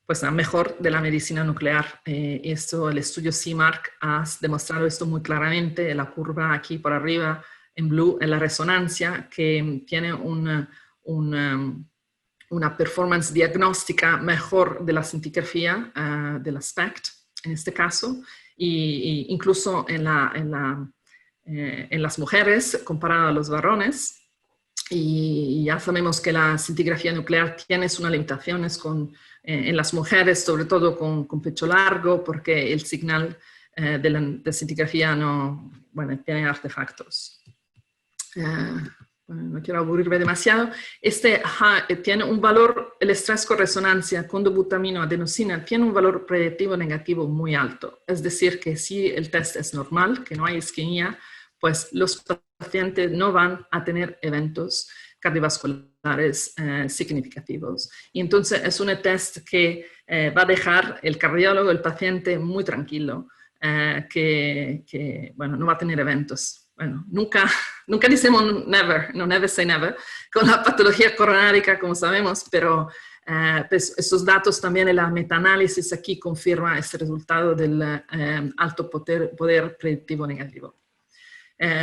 pues mejor de la medicina nuclear. El estudio CIMARC ha demostrado esto muy claramente. La curva aquí por arriba en blue es la resonancia, que tiene una performance diagnóstica mejor de la scintigrafía, de la SPECT en este caso, y incluso en las mujeres comparado a los varones. Y ya sabemos que la scintigrafía nuclear tiene unas limitaciones en las mujeres, sobre todo con pecho largo, porque el signal de la scintigrafía tiene artefactos. No quiero aburrirme demasiado. Tiene un valor, el estrés con resonancia con dobutamina adenosina tiene un valor predictivo negativo muy alto. Es decir, que si el test es normal, que no hay isquemia, pues los pacientes no van a tener eventos cardiovasculares significativos. Y entonces es un test que va a dejar el cardiólogo, el paciente muy tranquilo, que no va a tener eventos. Bueno, nunca decimos never, no never say never, con la patología coronárica, como sabemos, pero pues estos datos también en la metaanálisis aquí confirma este resultado del alto poder predictivo negativo.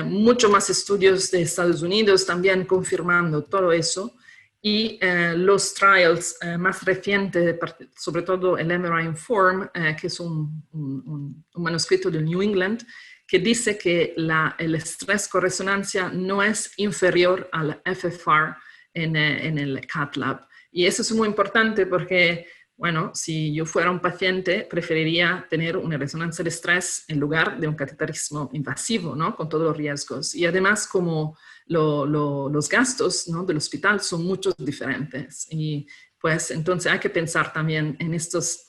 Muchos más estudios de Estados Unidos también confirmando todo eso, y los trials más recientes, sobre todo el MRI Inform, que es un manuscrito de New England, que dice que el estrés con resonancia no es inferior al FFR en el cath lab. Y eso es muy importante porque, bueno, si yo fuera un paciente, preferiría tener una resonancia de estrés en lugar de un cateterismo invasivo, ¿no? Con todos los riesgos. Y además, como los gastos, ¿no?, del hospital son muchos diferentes. Y pues entonces hay que pensar también en estos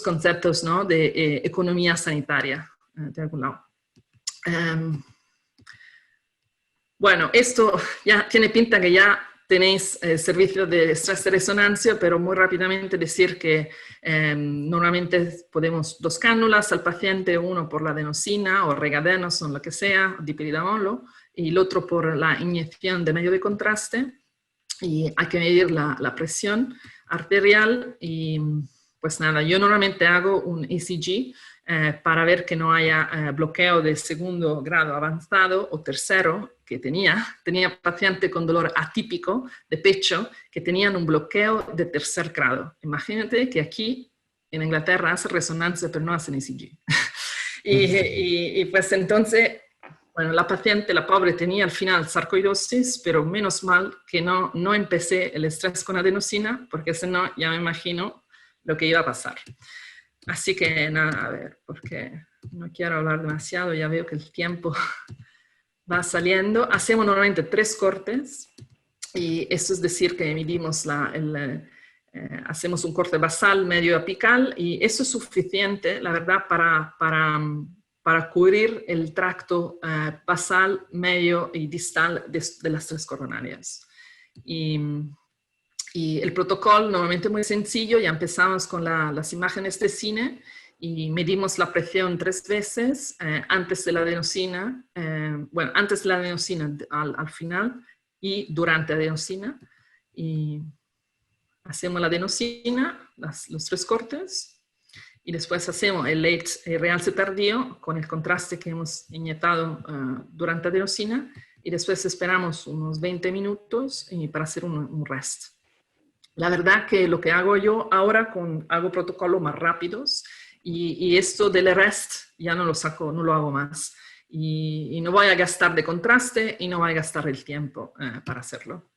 conceptos, ¿no?, de economía sanitaria de algún lado. Bueno, esto ya tiene pinta que ya tenéis servicio de estrés de resonancia, pero muy rápidamente decir que normalmente podemos 2 cánulas al paciente, uno por la adenosina o regadenoson, o lo que sea, dipiridamolo, y el otro por la inyección de medio de contraste, y hay que medir la presión arterial. Y pues nada, yo normalmente hago un ECG para ver que no haya bloqueo de segundo grado avanzado o tercero, que tenía paciente con dolor atípico de pecho que tenían un bloqueo de tercer grado. Imagínate que aquí en Inglaterra hacen resonancia pero no hacen ECG. y pues entonces, bueno, la paciente, la pobre, tenía al final sarcoidosis, pero menos mal que no empecé el estrés con adenosina, porque si no ya me imagino lo que iba a pasar. Así que nada, a ver, porque no quiero hablar demasiado, ya veo que el tiempo va saliendo. Hacemos normalmente 3 cortes Y eso es decir que medimos hacemos un corte basal, medio apical, y eso es suficiente, la verdad, para cubrir el tracto basal, medio y distal de las 3 coronarias. Y el protocolo normalmente es muy sencillo, ya empezamos con las imágenes de cine y medimos la presión 3 veces antes de la adenosina, bueno, antes de la adenosina al final y durante la adenosina. Y hacemos la adenosina, los 3 cortes, y después hacemos el realce tardío con el contraste que hemos inyectado durante la adenosina, y después esperamos unos 20 minutos para hacer un rest. La verdad que lo que hago yo ahora, hago protocolos más rápidos, y esto del rest ya no lo hago más. Y no voy a gastar de contraste y no voy a gastar el tiempo para hacerlo.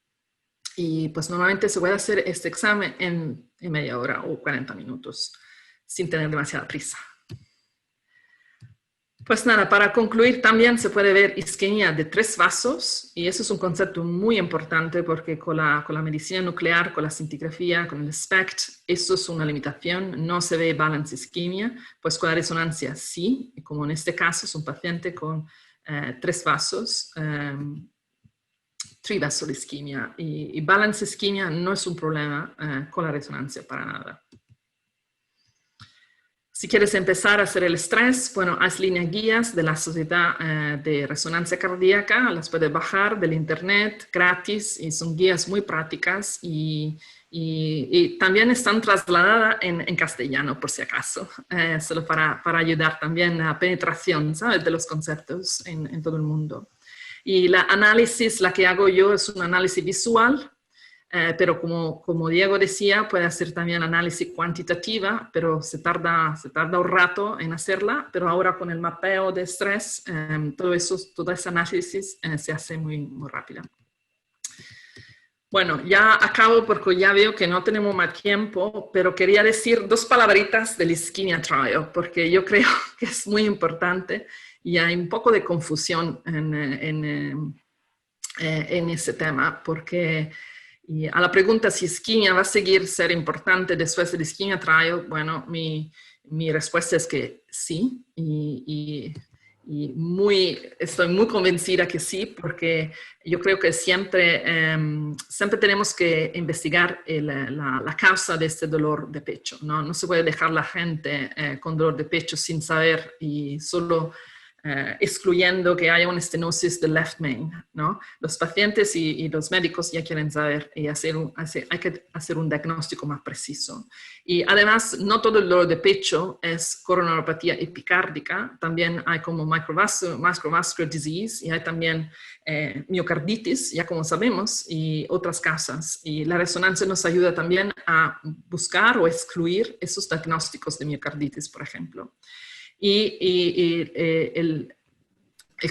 Y pues normalmente se puede hacer este examen en media hora o 40 minutos, sin tener demasiada prisa. Pues nada, para concluir también se puede ver isquemia de 3 vasos, y eso es un concepto muy importante porque con la medicina nuclear, con la cintigrafía, con el SPECT, eso es una limitación, no se ve balance isquemia, pues con la resonancia sí, como en este caso es un paciente con 3 vasos, trivasal isquemia, y balance isquemia no es un problema con la resonancia para nada. Si quieres empezar a hacer el estrés, bueno, hay líneas guías de la Sociedad de Resonancia Cardíaca, las puedes bajar del internet gratis y son guías muy prácticas y también están trasladadas en castellano, por si acaso, solo para ayudar también a la penetración, ¿sabes?, de los conceptos en todo el mundo. Y la análisis, la que hago yo, es un análisis visual, pero como Diego decía, puede hacer también análisis cuantitativa, pero se tarda un rato en hacerla, pero ahora con el mapeo de estrés, todo ese análisis se hace muy rápido. Bueno, ya acabo porque ya veo que no tenemos más tiempo, pero quería decir 2 palabritas del ischemia trial, porque yo creo que es muy importante y hay un poco de confusión en ese tema, porque y a la pregunta si isquemia va a seguir ser importante después del ischemia trial, bueno, mi respuesta es que sí, y estoy muy convencida que sí, porque yo creo que siempre tenemos que investigar la causa de este dolor de pecho, ¿no? No se puede dejar la gente con dolor de pecho sin saber y solo excluyendo que haya una estenosis del left main, ¿no? Los pacientes y los médicos ya quieren saber y hay que hacer un diagnóstico más preciso. Y además, no todo el dolor de pecho es coronariopatía epicárdica, también hay como microvascular disease y hay también miocarditis, ya como sabemos, y otras causas. Y la resonancia nos ayuda también a buscar o excluir esos diagnósticos de miocarditis, por ejemplo. El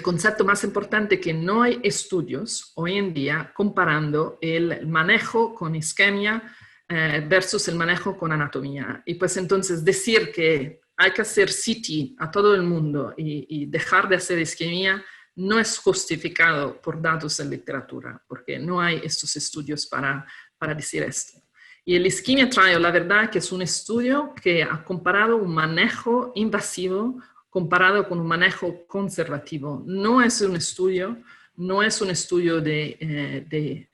concepto más importante es que no hay estudios hoy en día comparando el manejo con isquemia versus el manejo con anatomía. Y pues entonces decir que hay que hacer CT a todo el mundo y dejar de hacer isquemia no es justificado por datos en literatura, porque no hay estos estudios para decir esto. Y el ischemia trial, la verdad que es un estudio que ha comparado un manejo invasivo comparado con un manejo conservativo. No es un estudio de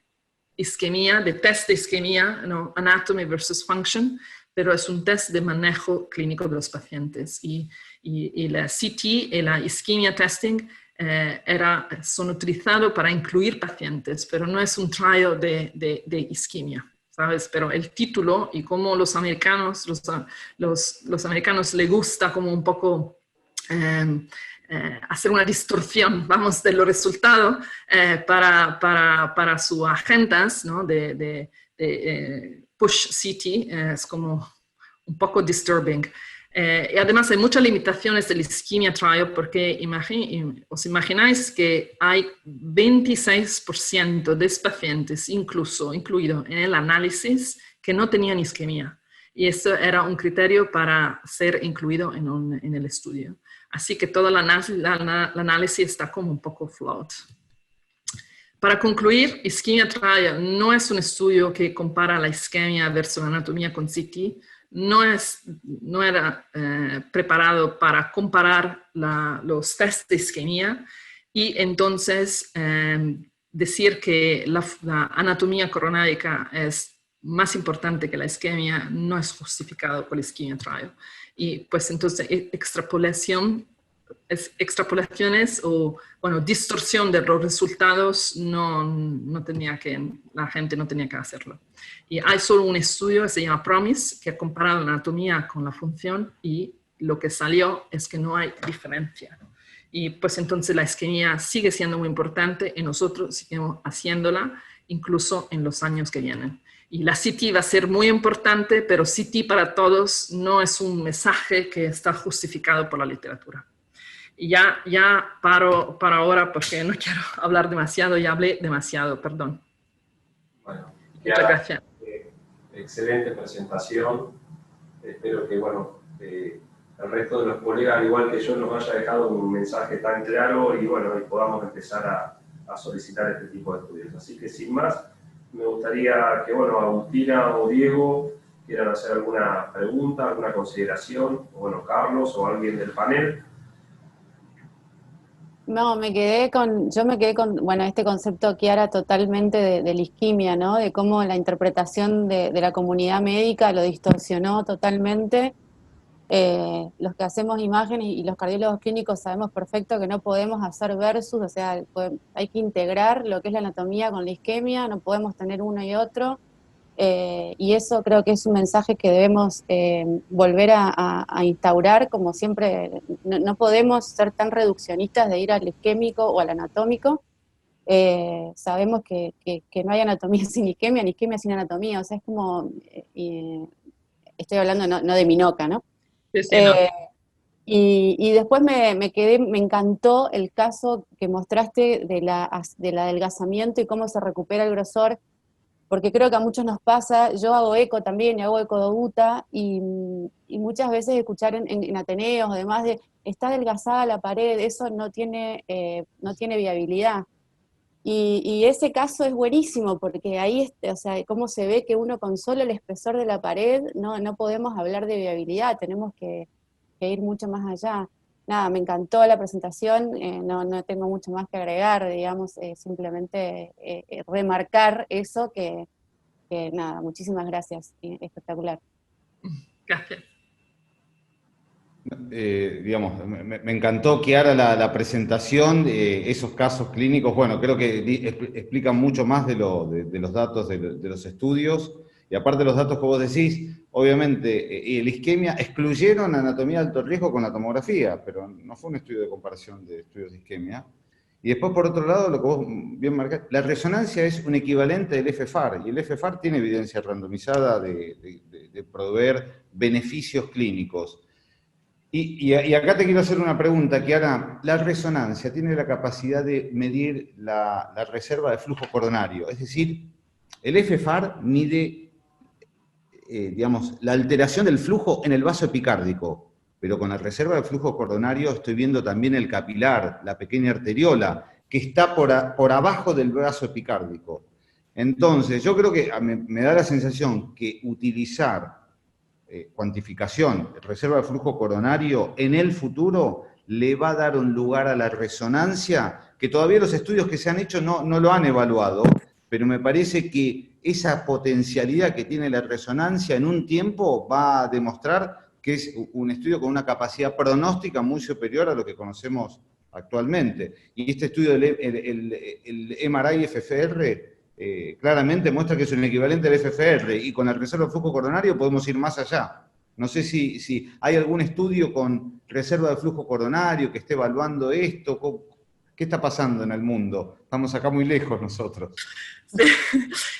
isquemia, de test de isquemia, no, anatomy versus function, pero es un test de manejo clínico de los pacientes. Y la CT y la ischemia testing son utilizados para incluir pacientes, pero no es un trial de isquemia, ¿sabes? Pero el título y como los americanos les gusta como un poco hacer una distorsión, vamos, de los resultados para sus agendas, ¿no? de push CT, es como un poco disturbing. Y además hay muchas limitaciones del ischemia trial porque os imagináis que hay 26% de pacientes incluido en el análisis que no tenían isquemia. Y eso era un criterio para ser incluido en el estudio. Así que todo el análisis está como un poco flawed. Para concluir, Ischemia Trial no es un estudio que compara la isquemia versus la anatomía con CT. No era preparado para comparar los test de isquemia y entonces decir que la anatomía coronárica es más importante que la isquemia no es justificado por la Ischemia Trial. Y pues entonces extrapolaciones o, bueno, distorsión de los resultados la gente no tenía que hacerlo. Y hay solo un estudio que se llama PROMISE, que ha comparado la anatomía con la función y lo que salió es que no hay diferencia. Y pues entonces la isquemia sigue siendo muy importante y nosotros seguimos haciéndola incluso en los años que vienen. Y la CT va a ser muy importante, pero CT para todos no es un mensaje que está justificado por la literatura. Y ya paro ahora porque no quiero hablar demasiado, ya hablé demasiado, perdón. Bueno, muchas gracias. Excelente presentación. Espero que, bueno, el resto de los colegas, al igual que yo, nos haya dejado un mensaje tan claro y, bueno, y podamos empezar a solicitar este tipo de estudios. Así que, sin más, me gustaría que, bueno, Agustina o Diego quieran hacer alguna pregunta, alguna consideración, o, bueno, Carlos o alguien del panel. No, yo me quedé con, bueno, este concepto, Chiara, totalmente de la isquemia, ¿no? De cómo la interpretación de la comunidad médica lo distorsionó totalmente. Los que hacemos imágenes y los cardiólogos clínicos sabemos perfecto que no podemos hacer versus, o sea, hay que integrar lo que es la anatomía con la isquemia, no podemos tener uno y otro. Y eso creo que es un mensaje que debemos volver a instaurar, como siempre. No podemos ser tan reduccionistas de ir al isquémico o al anatómico. Sabemos que no hay anatomía sin isquemia, ni isquemia sin anatomía, o sea, es como, estoy hablando no de Minoca, ¿no? Sí, no. Y después me encantó el caso que mostraste del adelgazamiento y cómo se recupera el grosor, porque creo que a muchos nos pasa. Yo hago eco también, y hago ecodobuta, y muchas veces escuchar en Ateneos, además de, está adelgazada la pared, eso no tiene viabilidad. Y ese caso es buenísimo, porque ahí, o sea, cómo se ve que uno con solo el espesor de la pared no podemos hablar de viabilidad, tenemos que ir mucho más allá. Nada, me encantó la presentación, no tengo mucho más que agregar, digamos, simplemente remarcar eso, que nada, muchísimas gracias, espectacular. Gracias. Digamos, me encantó, Chiara, la presentación de esos casos clínicos. Bueno, creo que explican mucho más de los datos de los estudios. Y aparte de los datos que vos decís, obviamente, la isquemia excluyeron anatomía de alto riesgo con la tomografía, pero no fue un estudio de comparación de estudios de isquemia. Y después, por otro lado, lo que vos bien marcaste, la resonancia es un equivalente del FFAR, y el FFAR tiene evidencia randomizada de proveer beneficios clínicos. Y acá te quiero hacer una pregunta, Chiara. La resonancia tiene la capacidad de medir la reserva de flujo coronario, es decir, el FFAR mide digamos, la alteración del flujo en el vaso epicárdico, pero con la reserva de flujo coronario estoy viendo también el capilar, la pequeña arteriola, que está por abajo del vaso epicárdico. Entonces, yo creo que me da la sensación que utilizar cuantificación, reserva de flujo coronario, en el futuro le va a dar un lugar a la resonancia, que todavía los estudios que se han hecho no lo han evaluado, pero me parece que esa potencialidad que tiene la resonancia en un tiempo va a demostrar que es un estudio con una capacidad pronóstica muy superior a lo que conocemos actualmente. Y este estudio el MRI FFR claramente muestra que es un equivalente al FFR, y con la reserva de flujo coronario podemos ir más allá. No sé si hay algún estudio con reserva de flujo coronario que esté evaluando esto. ¿Qué está pasando en el mundo? Estamos acá muy lejos nosotros. Sí.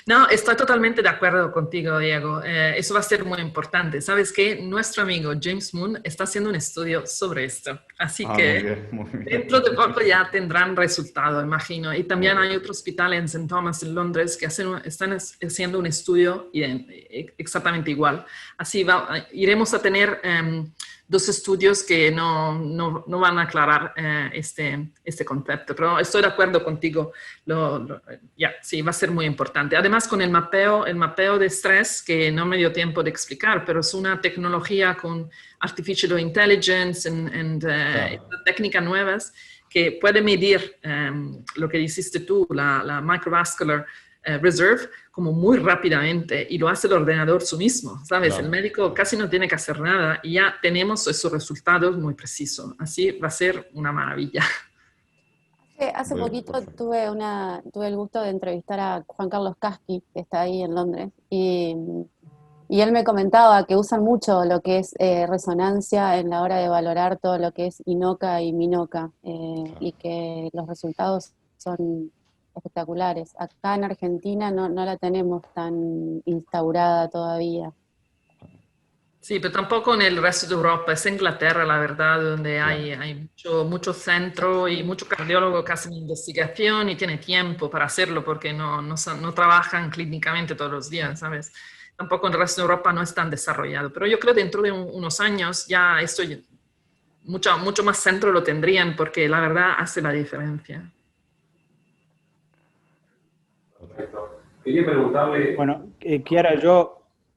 No, estoy totalmente de acuerdo contigo, Diego. Eso va a ser muy importante. ¿Sabes qué? Nuestro amigo James Moon está haciendo un estudio sobre esto. Así que muy bien. Dentro de poco ya tendrán resultado, imagino. Y también hay otro hospital en St. Thomas, en Londres, que están haciendo un estudio exactamente igual. Así iremos a tener dos estudios que no van a aclarar este concepto. Pero estoy de acuerdo contigo. digo, sí, va a ser muy importante. Además, con el mapeo de estrés, que no me dio tiempo de explicar, pero es una tecnología con Artificial Intelligence y técnicas nuevas que puede medir lo que dijiste tú, la microvascular reserve, como muy rápidamente, y lo hace el ordenador su mismo, ¿sabes? Claro. El médico casi no tiene que hacer nada y ya tenemos esos resultados muy precisos. Así va a ser una maravilla. Hace poquito tuve el gusto de entrevistar a Juan Carlos Caschi, que está ahí en Londres, y él me comentaba que usan mucho lo que es resonancia en la hora de valorar todo lo que es INOCA y MINOCA, y que los resultados son espectaculares. Acá en Argentina no la tenemos tan instaurada todavía. Sí, pero tampoco en el resto de Europa. Es Inglaterra, la verdad, donde hay mucho centro y mucho cardiólogo que hacen investigación y tiene tiempo para hacerlo porque no trabajan clínicamente todos los días, ¿sabes? Tampoco en el resto de Europa no es tan desarrollado. Pero yo creo que dentro de unos años ya esto mucho más centro lo tendrían porque la verdad hace la diferencia. Perfecto. Quería preguntarle... Bueno, Chiara,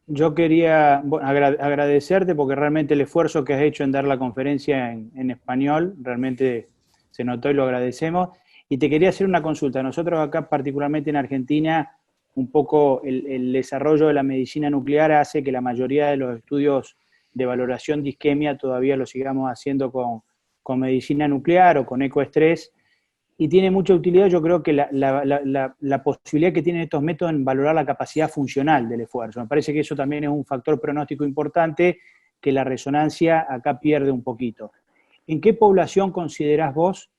yo quería agradecerte porque realmente el esfuerzo que has hecho en dar la conferencia en español, realmente se notó y lo agradecemos. Y te quería hacer una consulta. Nosotros acá, particularmente en Argentina, un poco el desarrollo de la medicina nuclear hace que la mayoría de los estudios de valoración de isquemia todavía lo sigamos haciendo con medicina nuclear o con ecoestrés. Y tiene mucha utilidad, yo creo que la posibilidad que tienen estos métodos en valorar la capacidad funcional del esfuerzo. Me parece que eso también es un factor pronóstico importante que la resonancia acá pierde un poquito. ¿En qué población considerás vos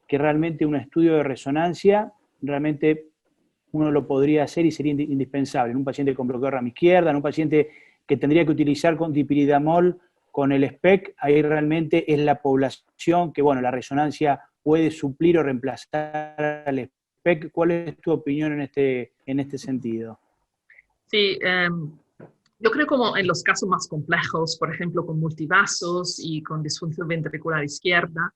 que realmente un estudio de resonancia realmente uno lo podría hacer y sería indispensable? En un paciente con bloqueo de rama izquierda, en un paciente que tendría que utilizar con dipiridamol, con el SPECT, ahí realmente es la población que, bueno, la resonancia puede suplir o reemplazar al SPECT. ¿Cuál es tu opinión en este sentido? Sí, yo creo como en los casos más complejos, por ejemplo, con multivasos y con disfunción ventricular izquierda,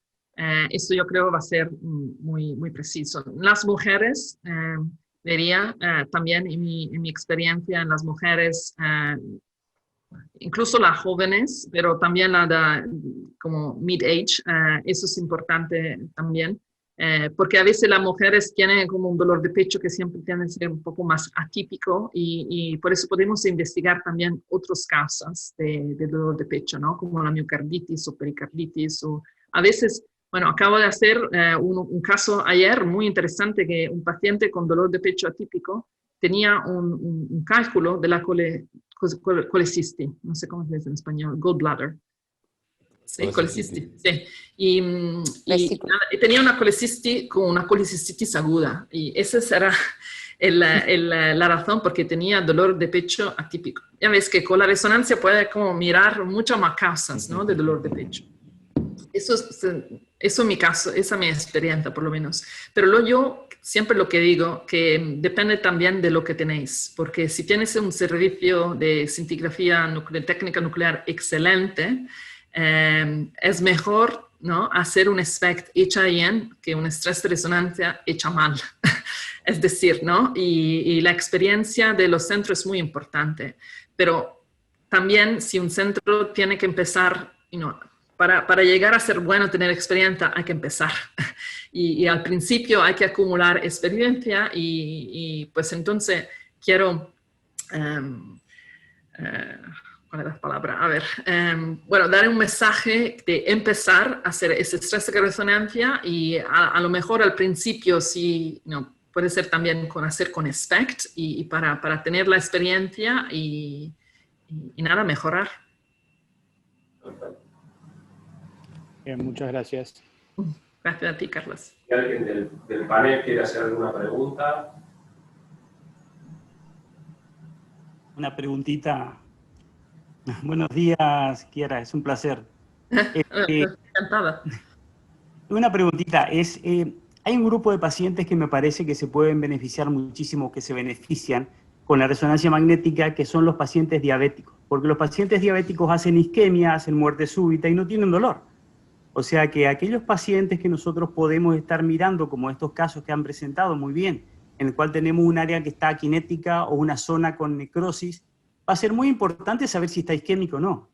esto yo creo va a ser muy, muy preciso. Las mujeres, diría también en mi experiencia en las mujeres, incluso las jóvenes, pero también como mid-age, eso es importante también, porque a veces las mujeres tienen como un dolor de pecho que siempre tiene que ser un poco más atípico y por eso podemos investigar también otras causas de dolor de pecho, ¿no? Como la miocarditis o pericarditis o a veces, bueno, acabo de hacer un caso ayer muy interesante que un paciente con dolor de pecho atípico tenía un cálculo de la colecisti, no sé cómo se dice en español, gallbladder. Sí, colecisti, sí. Y tenía una colecisti con una colecistitis aguda. Y esa será la razón porque tenía dolor de pecho atípico. Ya ves que con la resonancia puede como mirar muchas más causas, ¿no? De dolor de pecho. Eso es mi caso, esa es mi experiencia por lo menos. Pero yo siempre lo que digo, que depende también de lo que tenéis, porque si tienes un servicio de scintigrafía técnica nuclear excelente, es mejor, ¿no?, hacer un SPECT hecha bien que un estrés de resonancia hecha mal. Es decir, ¿no? Y la experiencia de los centros es muy importante, pero también si un centro tiene que empezar, para llegar a ser bueno, tener experiencia, hay que empezar. Y al principio hay que acumular experiencia y pues entonces quiero... ¿cuál es la palabra? A ver, bueno, dar un mensaje de empezar a hacer ese estrés de resonancia y a lo mejor al principio sí, puede ser también hacer con SPECT y para tener la experiencia y nada, mejorar. Bien, muchas gracias. Gracias a ti, Carlos. Si alguien del panel quiere hacer alguna pregunta. Una preguntita. Buenos días, Chiara, es un placer. Encantada. Una preguntita, hay un grupo de pacientes que me parece que se pueden beneficiar muchísimo, que se benefician con la resonancia magnética, que son los pacientes diabéticos. Porque los pacientes diabéticos hacen isquemia, hacen muerte súbita y no tienen dolor. O sea que aquellos pacientes que nosotros podemos estar mirando, como estos casos que han presentado muy bien, en el cual tenemos un área que está aquinética o una zona con necrosis, va a ser muy importante saber si está isquémico o no.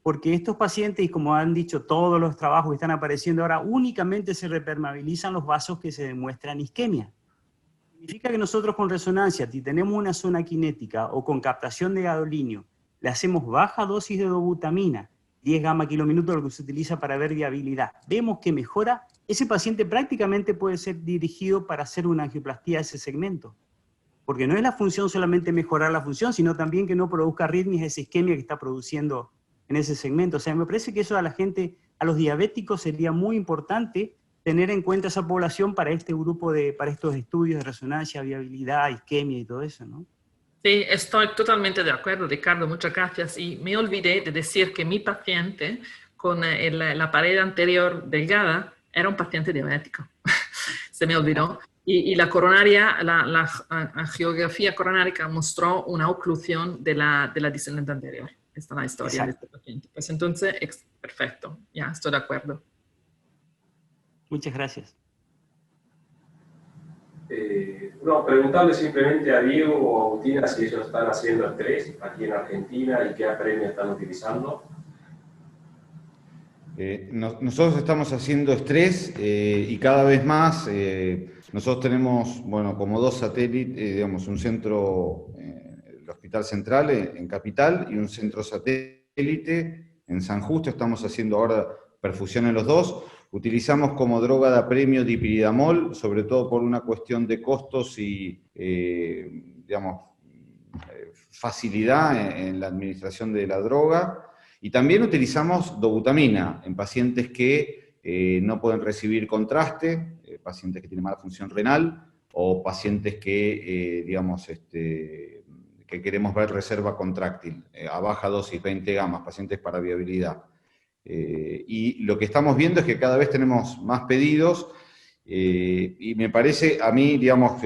Porque estos pacientes, y como han dicho todos los trabajos que están apareciendo ahora, únicamente se repermeabilizan los vasos que se demuestran isquemia. Significa que nosotros con resonancia, si tenemos una zona cinética o con captación de gadolinio, le hacemos baja dosis de dobutamina, 10 gamma kilominutos, lo que se utiliza para ver viabilidad. Vemos que mejora, ese paciente prácticamente puede ser dirigido para hacer una angioplastía de ese segmento. Porque no es la función solamente mejorar la función, sino también que no produzca arritmias, esa isquemia que está produciendo en ese segmento. O sea, me parece que eso a la gente, a los diabéticos sería muy importante tener en cuenta esa población para este grupo para estos estudios de resonancia, viabilidad, isquemia y todo eso, ¿no? Sí, estoy totalmente de acuerdo, Ricardo, muchas gracias. Y me olvidé de decir que mi paciente con la pared anterior delgada era un paciente diabético. Se me olvidó. Y la coronaria, la angiografía coronárica mostró una oclusión de la descendente anterior. Esta es la historia de este paciente. Pues entonces, perfecto, ya estoy de acuerdo. Muchas gracias. No, preguntarle simplemente a Diego o a Agustina si ellos están haciendo estrés aquí en Argentina y qué apremio están utilizando. Nosotros estamos haciendo estrés y cada vez más nosotros tenemos, bueno, como 2 satélites, digamos, un centro, el Hospital Central en Capital y un centro satélite en San Justo. Estamos haciendo ahora perfusión en los dos. Utilizamos como droga de apremio dipiridamol, sobre todo por una cuestión de costos y, digamos, facilidad en la administración de la droga. Y también utilizamos dobutamina en pacientes que no pueden recibir contraste, pacientes que tienen mala función renal, o pacientes que, digamos, que queremos ver reserva contráctil, a baja dosis, 20 gamas, pacientes para viabilidad. Y lo que estamos viendo es que cada vez tenemos más pedidos, y me parece a mí, digamos,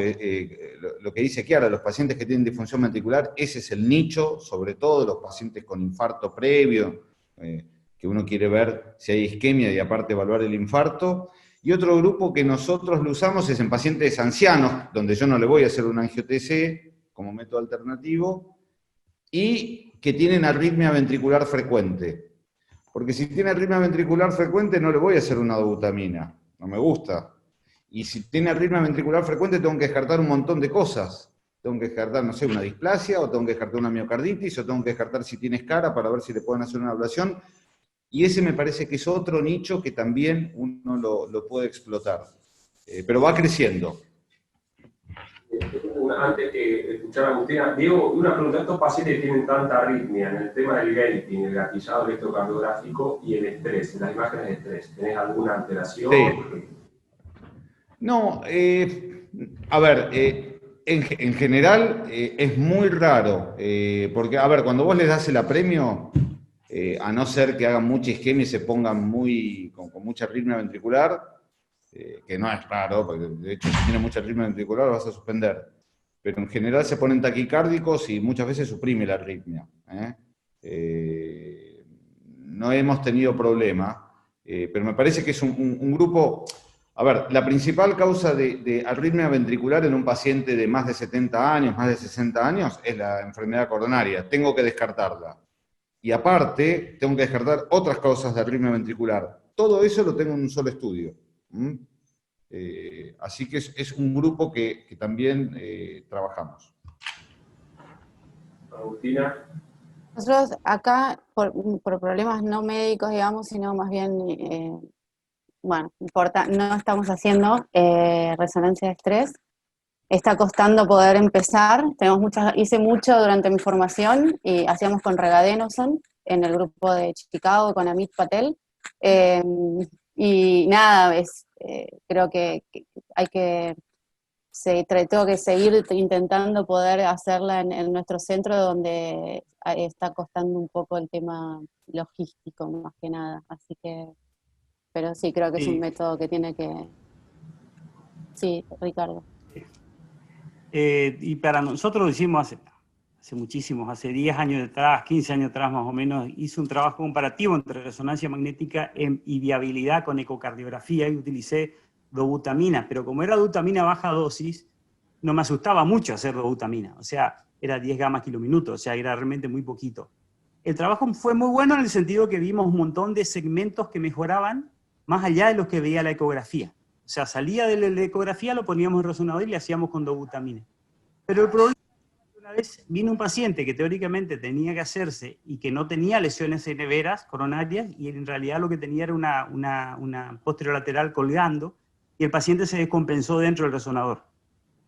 lo que dice Chiara, los pacientes que tienen disfunción ventricular, ese es el nicho, sobre todo los pacientes con infarto previo, que uno quiere ver si hay isquemia y aparte evaluar el infarto. Y otro grupo que nosotros lo usamos es en pacientes ancianos, donde yo no le voy a hacer un angio-TC como método alternativo, y que tienen arritmia ventricular frecuente. Porque si tiene arritmia ventricular frecuente no le voy a hacer una dobutamina, no me gusta. Y si tiene arritmia ventricular frecuente tengo que descartar un montón de cosas. Tengo que descartar, no sé, una displasia, o tengo que descartar una miocarditis, o tengo que descartar si tiene escara para ver si le pueden hacer una ablación. Y ese me parece que es otro nicho que también uno lo puede explotar. Pero va creciendo. Antes que escuchar a Agustina, Diego, una pregunta: estos pacientes tienen tanta arritmia en el tema del gating, el gatillado electrocardiográfico y el estrés, las imágenes de estrés, ¿tenés alguna alteración? Sí. No, a ver, en general es muy raro, porque, a ver, cuando vos les das el apremio, a no ser que hagan mucha isquemia y se pongan con mucha arritmia ventricular, que no es raro, porque de hecho si tiene mucha arritmia ventricular lo vas a suspender, pero en general se ponen taquicárdicos y muchas veces suprime la arritmia. No hemos tenido problema, pero me parece que es un grupo. A ver, la principal causa de arritmia ventricular en un paciente de más de 70 años, más de 60 años, es la enfermedad coronaria. Tengo que descartarla. Y aparte, tengo que descartar otras causas de arritmia ventricular. Todo eso lo tengo en un solo estudio. Así que es un grupo que también trabajamos. Agustina. Nosotros acá, por problemas no médicos, digamos, sino más bien, bueno, no estamos haciendo resonancia de estrés. Está costando poder empezar. Hice mucho durante mi formación y hacíamos con regadenoson en el grupo de Chicago con Amit Patel. Y nada, creo que tengo que seguir intentando poder hacerla en nuestro centro, donde está costando un poco el tema logístico, más que nada. Así que, pero sí, creo que es un método que tiene que... Sí, Ricardo. Y para nosotros lo hicimos hace muchísimos, hace 10 años atrás, 15 años atrás más o menos, hice un trabajo comparativo entre resonancia magnética y viabilidad con ecocardiografía y utilicé dobutamina, pero como era dobutamina baja dosis, no me asustaba mucho hacer dobutamina, o sea, era 10 gamas kilominutos, o sea, era realmente muy poquito. El trabajo fue muy bueno en el sentido que vimos un montón de segmentos que mejoraban más allá de los que veía la ecografía. O sea, salía de la ecografía, lo poníamos en resonador y le hacíamos con dobutamina. Pero el problema es que una vez vino un paciente que teóricamente tenía que hacerse y que no tenía lesiones severas coronarias y en realidad lo que tenía era una posterolateral colgando y el paciente se descompensó dentro del resonador.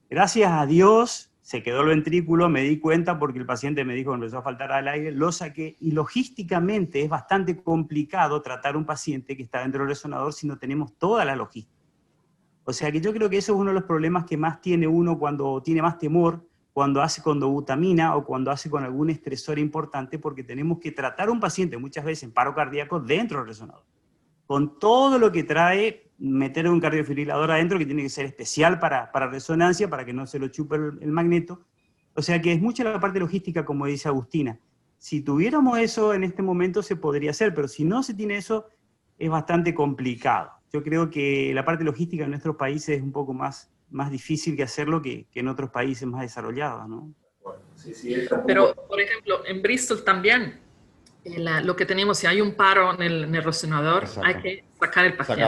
Gracias a Dios se quedó el ventrículo, me di cuenta porque el paciente me dijo que empezó a faltar al aire, lo saqué y logísticamente es bastante complicado tratar a un paciente que está dentro del resonador si no tenemos toda la logística. O sea que yo creo que eso es uno de los problemas que más tiene uno cuando tiene más temor, cuando hace con dobutamina o cuando hace con algún estresor importante, porque tenemos que tratar a un paciente muchas veces en paro cardíaco dentro del resonador. Con todo lo que trae meter un cardiofibrilador adentro, que tiene que ser especial para resonancia, para que no se lo chupe el magneto. O sea que es mucha la parte logística, como dice Agustina. Si tuviéramos eso en este momento se podría hacer, pero si no se tiene eso, es bastante complicado. Yo creo que la parte logística en nuestros países es un poco más difícil que hacerlo que en otros países más desarrollados, ¿no? Pero, por ejemplo, en Bristol también, lo que tenemos, si hay un paro en el resonador, hay que sacar el paciente.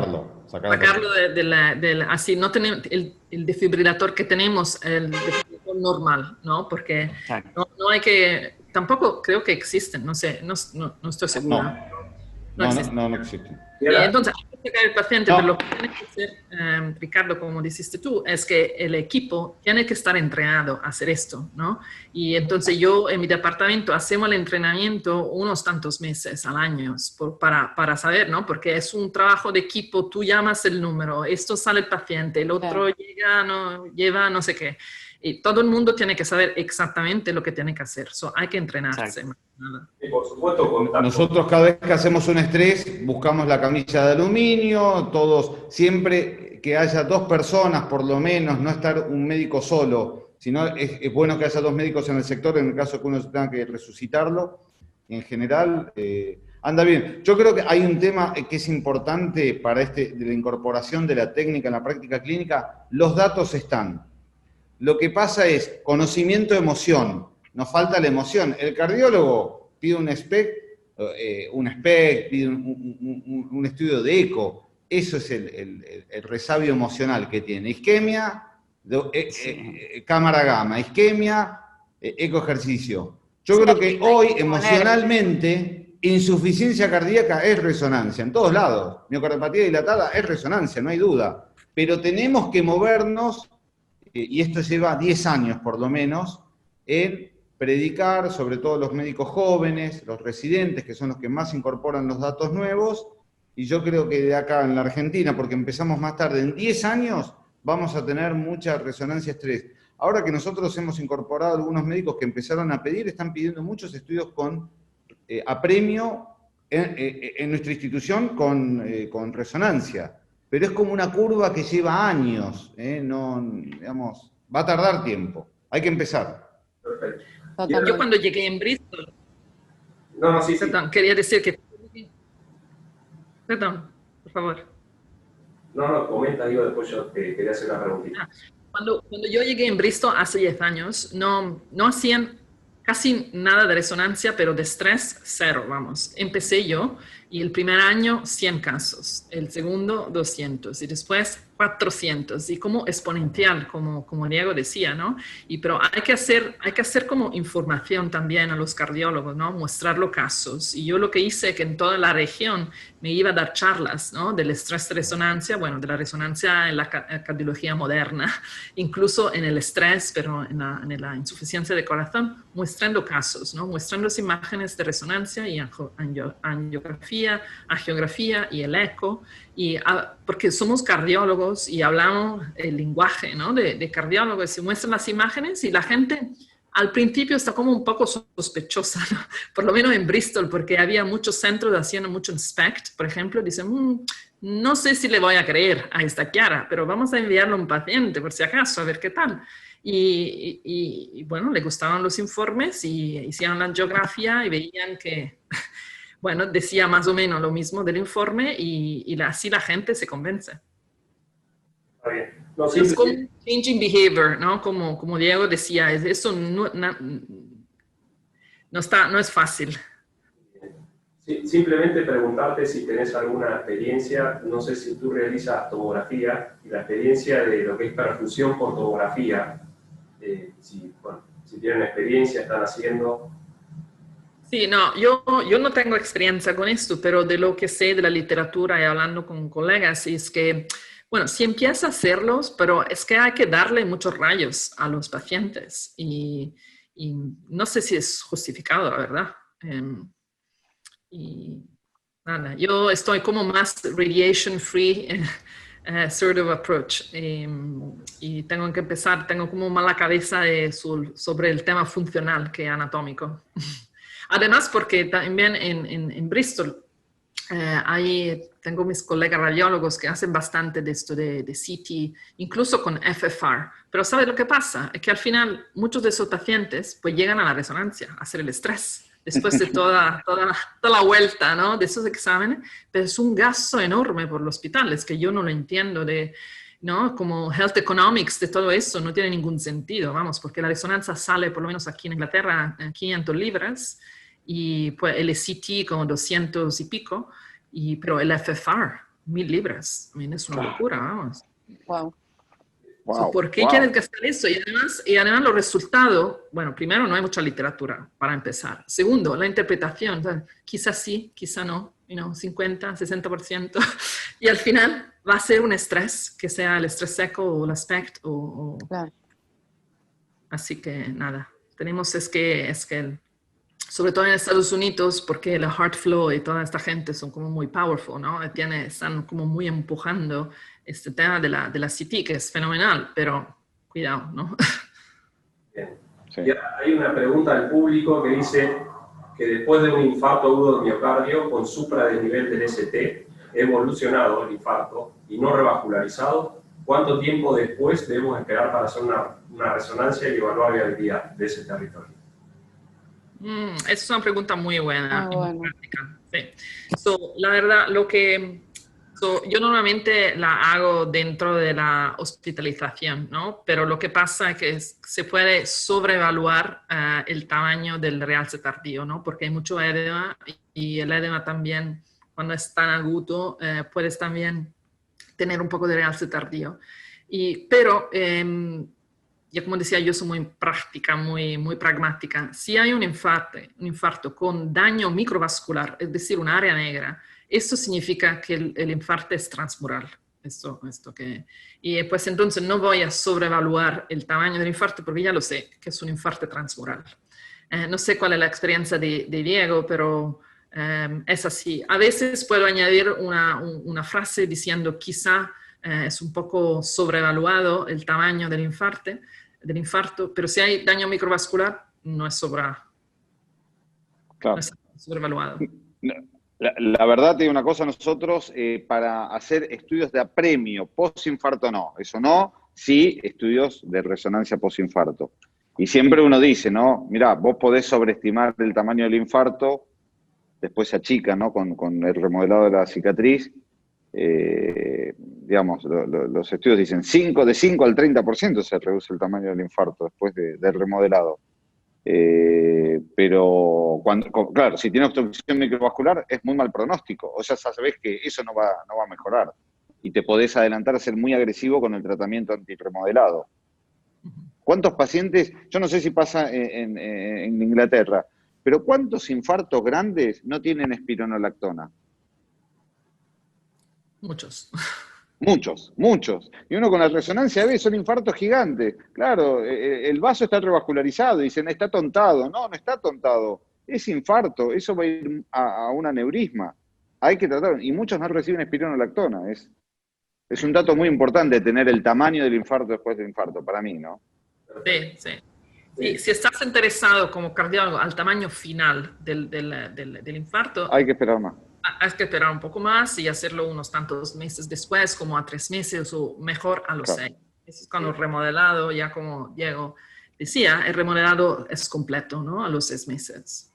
Sacarlo así, no tenemos el desfibrilador que tenemos, el desfibrilador normal, ¿no? Porque no hay que, tampoco creo que existen, no sé, no estoy segura. No existen. Entonces, hay que sacar el paciente, pero lo que tiene que hacer, Ricardo, como dijiste tú, es que el equipo tiene que estar entrenado a hacer esto, ¿no? Y entonces yo en mi departamento hacemos el entrenamiento unos tantos meses al año para saber, ¿no? Porque es un trabajo de equipo, tú llamas el número, esto sale el paciente, el otro lleva no sé qué. Y todo el mundo tiene que saber exactamente lo que tiene que hacer. Hay que entrenarse. Y por supuesto, nosotros cada vez que hacemos un estrés buscamos la camilla de aluminio, todos, siempre que haya 2 personas por lo menos, no estar un médico solo, sino es bueno que haya 2 médicos en el sector en el caso que uno tenga que resucitarlo. En general, anda bien. Yo creo que hay un tema que es importante para de la incorporación de la técnica en la práctica clínica. Los datos están. Lo que pasa es conocimiento, emoción. Nos falta la emoción. El cardiólogo pide un SPECT, pide un estudio de eco. Eso es el resabio emocional que tiene. Isquemia, cámara gamma, isquemia, ecoejercicio. Yo creo que hoy, emocionalmente, insuficiencia cardíaca es resonancia, en todos lados. Miocardiopatía dilatada es resonancia, no hay duda. Pero tenemos que movernos, y esto lleva 10 años por lo menos, en predicar, sobre todo los médicos jóvenes, los residentes, que son los que más incorporan los datos nuevos, y yo creo que de acá en la Argentina, porque empezamos más tarde, en 10 años vamos a tener mucha resonancia estrés. Ahora que nosotros hemos incorporado algunos médicos que empezaron a pedir, están pidiendo muchos estudios apremio en nuestra institución con resonancia. Pero es como una curva que lleva años, digamos, va a tardar tiempo. Hay que empezar. Perfecto. Yo cuando llegué en Bristol... Sí. Perdón, quería decir que... Perdón, por favor. Comenta, digo, después yo te quería hacer una preguntita. Cuando yo llegué en Bristol hace 10 años, no hacían casi nada de resonancia, pero de estrés, 0, vamos. Empecé yo y el primer año 100 casos, el segundo 200 y después 400 y como exponencial, como Diego decía, ¿no? Pero hay que hacer como información también a los cardiólogos, ¿no? Mostrar los casos. Y yo lo que hice es que en toda la región me iba a dar charlas, ¿no? Del estrés de resonancia, bueno, de la resonancia en la cardiología moderna, incluso en el estrés, pero en la insuficiencia de corazón, mostrando casos, ¿no? Mostrando las imágenes de resonancia y angiografía y el eco, porque somos cardiólogos y hablamos el lenguaje, ¿no? de cardiólogos, se muestran las imágenes y la gente al principio está como un poco sospechosa, ¿no? Por lo menos en Bristol, porque había muchos centros haciendo mucho inspect, por ejemplo, dicen, no sé si le voy a creer a esta Chiara, pero vamos a enviarle a un paciente por si acaso, a ver qué tal. Y bueno, le gustaban los informes y hicieron la angiografía y veían que, bueno, decía más o menos lo mismo del informe y así la gente se convence. Está bien. No, Es como changing behavior, ¿no? Como Diego decía, eso no es fácil. sí, simplemente preguntarte si tenés alguna experiencia, no sé si tú realizas tomografía, y la experiencia de lo que es perfusión por tomografía, si tienen experiencia, están haciendo. Sí, no, yo no tengo experiencia con esto, pero de lo que sé de la literatura y hablando con colegas es que, bueno, sí empieza a hacerlos, pero es que hay que darle muchos rayos a los pacientes y no sé si es justificado, la verdad. Y nada, yo estoy como más radiation free sort of approach y tengo que empezar, tengo como mala cabeza sobre el tema funcional que anatómico. Además, porque también en Bristol tengo mis colegas radiólogos que hacen bastante de esto de CT, incluso con FFR. Pero ¿sabes lo que pasa? Es que al final muchos de esos pacientes pues llegan a la resonancia, a hacer el estrés, después de toda la vuelta, ¿no? De esos exámenes, pero es un gasto enorme por los hospitales que yo no lo entiendo ¿no? Como health economics de todo eso no tiene ningún sentido, vamos, porque la resonancia sale, por lo menos aquí en Inglaterra, 500 libras, y pues el CT como 200 y pico, pero el FFR, 1000 libras. I mean, es una locura, vamos. Wow. So, ¿por qué quieres gastar eso? Y además los resultados, bueno, primero no hay mucha literatura para empezar. Segundo, la interpretación, o sea, quizás sí, quizás no, 50, 60%. Y al final va a ser un estrés, que sea el estrés seco o el aspect. Claro. Así que nada, tenemos es que sobre todo en Estados Unidos, porque la HeartFlow y toda esta gente son como muy powerful, ¿no? Están como muy empujando este tema de la CT, que es fenomenal, pero cuidado, ¿no? Bien. Sí. Y hay una pregunta del público que dice que después de un infarto agudo de miocardio con supradesnivel del ST, evolucionado el infarto y no revascularizado, ¿cuánto tiempo después debemos esperar para hacer una resonancia y evaluar la viabilidad de ese territorio? Esa es una pregunta muy buena y muy Bueno. práctica. Sí. La verdad, yo normalmente la hago dentro de la hospitalización, ¿no? Pero lo que pasa es que se puede sobreevaluar el tamaño del realce tardío, ¿no? Porque hay mucho edema y el edema también, cuando es tan agudo, puedes también tener un poco de realce tardío. Pero ya como decía, yo soy muy práctica, muy pragmática. Si hay un infarto con daño microvascular, es decir, un área negra, esto significa que el infarto es transmural. Y pues entonces no voy a sobrevaluar el tamaño del infarto porque ya lo sé, que es un infarto transmural. No sé cuál es la experiencia de Diego, pero es así. A veces puedo añadir una frase diciendo quizá es un poco sobrevaluado el tamaño del infarto, pero si hay daño microvascular, no es sobrevaluado. La verdad, te digo una cosa, nosotros para hacer estudios de apremio, post-infarto no, eso no, sí estudios de resonancia post-infarto. Y siempre uno dice, ¿no? Mirá, vos podés sobreestimar el tamaño del infarto, después se achica, ¿no? Con el remodelado de la cicatriz. Digamos, los estudios dicen de 5 al 30% se reduce el tamaño del infarto después del remodelado. Pero, claro, si tiene obstrucción microvascular es muy mal pronóstico, o sea, sabés que eso no va a mejorar y te podés adelantar a ser muy agresivo con el tratamiento antirremodelado. ¿Cuántos pacientes, yo no sé si pasa en Inglaterra, pero cuántos infartos grandes no tienen espironolactona? Muchos. Muchos. Y uno con la resonancia ve, son infartos gigantes. Claro, el vaso está revascularizado, dicen, está tontado. No está tontado. Es infarto, eso va a ir a un aneurisma. Hay que tratarlo. Y muchos no reciben espironolactona. Es un dato muy importante tener el tamaño del infarto después del infarto, para mí, ¿no? Sí, si estás interesado como cardiólogo al tamaño final del infarto, hay que esperar más. Hay que esperar un poco más y hacerlo unos tantos meses después, como a 3 meses o mejor a los 6. Eso es cuando remodelado, ya como Diego decía, el remodelado es completo, ¿no? A los 6 meses.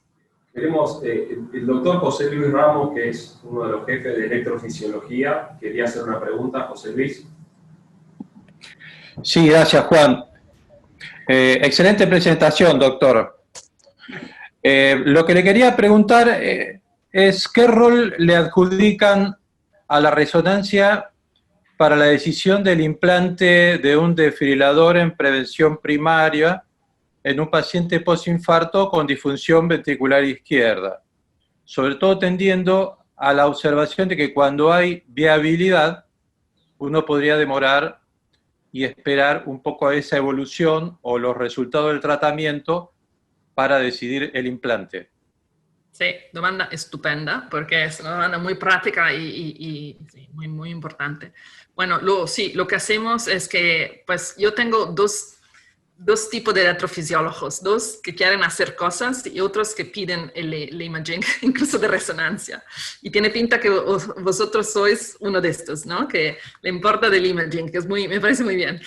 Tenemos el doctor José Luis Ramos, que es uno de los jefes de electrofisiología. Quería hacer una pregunta, José Luis. Sí, gracias, Juan. Excelente presentación, doctor. Lo que le quería preguntar es qué rol le adjudican a la resonancia para la decisión del implante de un desfibrilador en prevención primaria en un paciente postinfarto con disfunción ventricular izquierda, sobre todo tendiendo a la observación de que cuando hay viabilidad, uno podría demorar y esperar un poco a esa evolución o los resultados del tratamiento para decidir el implante. Sí, demanda estupenda, porque es una demanda muy práctica y sí, muy, muy importante. Bueno, lo que hacemos es que, pues, yo tengo dos tipos de electrofisiólogos, dos que quieren hacer cosas y otros que piden el imaging, incluso de resonancia. Y tiene pinta que vosotros sois uno de estos, ¿no? Que le importa del imaging, que es me parece muy bien.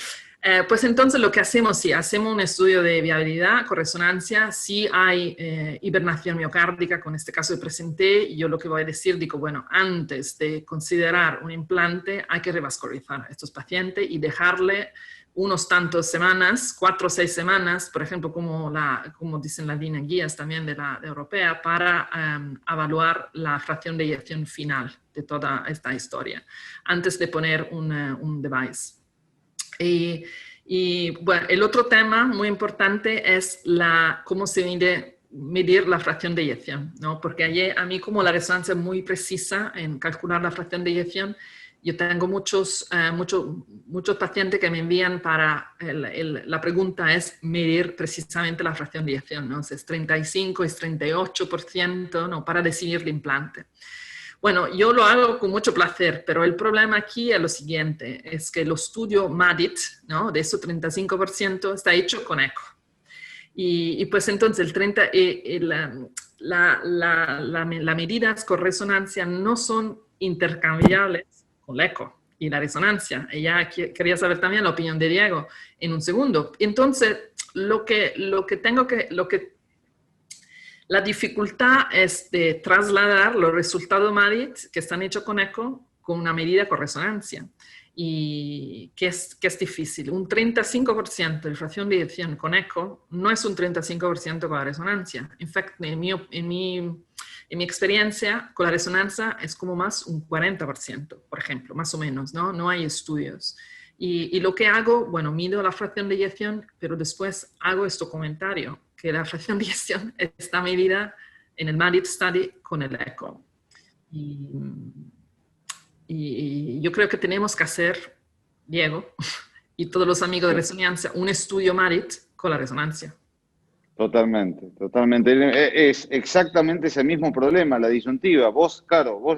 Pues entonces lo que hacemos, sí, hacemos un estudio de viabilidad con resonancia. Si hay hibernación miocárdica, con este caso que presenté, yo lo que voy a decir, digo, bueno, antes de considerar un implante hay que revascularizar a estos pacientes y dejarle unos tantos semanas, 4 o 6 semanas, por ejemplo, como dicen las líneas guías también de la europea, para evaluar la fracción de eyección final de toda esta historia, antes de poner un device. Y bueno, el otro tema muy importante es cómo se medir la fracción de eyección, ¿no? Porque a mí como la resonancia es muy precisa en calcular la fracción de eyección, yo tengo muchos pacientes que me envían la pregunta es medir precisamente la fracción de eyección, ¿no? Si es 35, es 38%, ¿no? Para decidir el implante. Bueno, yo lo hago con mucho placer, pero el problema aquí es lo siguiente, es que el estudio MADIT, ¿no? De eso 35%, está hecho con eco. Y pues entonces las medidas con resonancia no son intercambiables con el eco y la resonancia. Y ya quería saber también la opinión de Diego en un segundo. Entonces, la dificultad es de trasladar los resultados MADIT que están hechos con eco con una medida con resonancia. Y que es difícil. Un 35% de fracción de eyección con eco no es un 35% con la resonancia. En fact, en mi experiencia con la resonancia es como más un 40%, por ejemplo, más o menos, ¿no? No hay estudios. Y lo que hago, bueno, mido la fracción de eyección, pero después hago este comentario, que la fracción de eyección está medida en el MADIT study con el eco. Y yo creo que tenemos que hacer, Diego, y todos los amigos de resonancia, un estudio MADIT con la resonancia. Totalmente, totalmente. Es exactamente ese mismo problema, la disyuntiva. Vos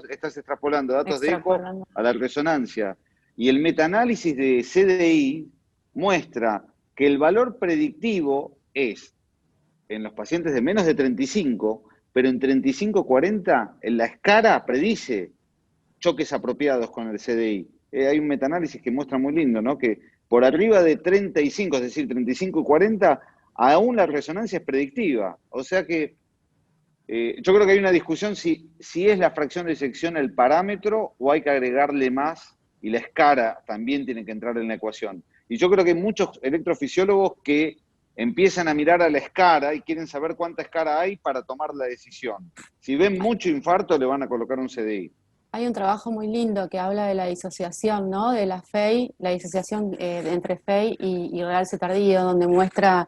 estás extrapolando datos de eco a la resonancia. Y el metaanálisis de CDI muestra que el valor predictivo es en los pacientes de menos de 35, pero en 35-40, en la escara predice choques apropiados con el CDI. Hay un metaanálisis que muestra muy lindo, ¿no? Que por arriba de 35, es decir, 35 y 40, aún la resonancia es predictiva. O sea que yo creo que hay una discusión si es la fracción de eyección el parámetro o hay que agregarle más y la escara también tiene que entrar en la ecuación. Y yo creo que hay muchos electrofisiólogos que empiezan a mirar a la escara y quieren saber cuánta escara hay para tomar la decisión. Si ven mucho infarto, le van a colocar un CDI. Hay un trabajo muy lindo que habla de la disociación, ¿no? De la FEI, la disociación entre FEI y realce tardío, donde muestra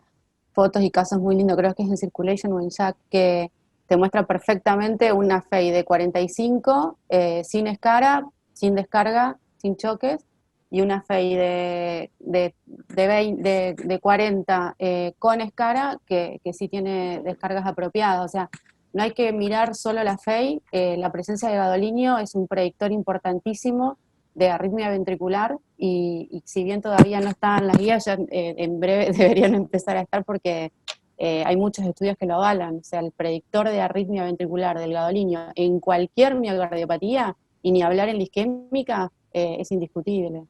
fotos y casos muy lindos, creo que es en Circulation o en JACC, que te muestra perfectamente una FEI de 45, sin escara, sin descarga, sin choques, y una FEI de 40 con escara que sí tiene descargas apropiadas. O sea, no hay que mirar solo la FEI, la presencia de gadolinio es un predictor importantísimo de arritmia ventricular y si bien todavía no están las guías, ya en breve deberían empezar a estar porque hay muchos estudios que lo avalan. O sea, el predictor de arritmia ventricular del gadolinio en cualquier miocardiopatía, y ni hablar en la isquémica, es indiscutible.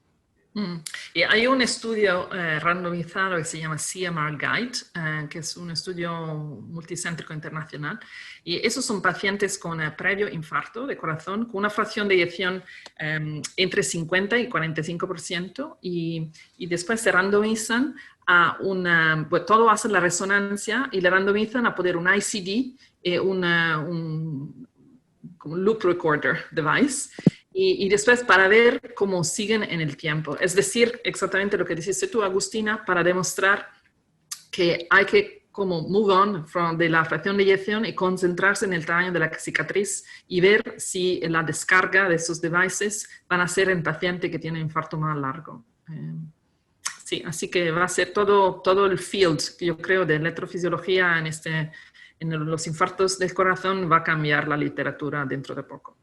Y hay un estudio randomizado que se llama CMR Guide, que es un estudio multicéntrico internacional. Y esos son pacientes con previo infarto de corazón, con una fracción de eyección entre 50 y 45%. Y después se randomizan a pues todo hacen la resonancia y le randomizan a poner un ICD, un loop recorder device. Y después para ver cómo siguen en el tiempo. Es decir, exactamente lo que dijiste tú, Agustina, para demostrar que hay que como move on de la fracción de eyección y concentrarse en el tamaño de la cicatriz y ver si la descarga de esos devices van a ser en paciente que tiene infarto más largo. Sí, así que va a ser todo el field, yo creo, de electrofisiología en los infartos del corazón va a cambiar la literatura dentro de poco.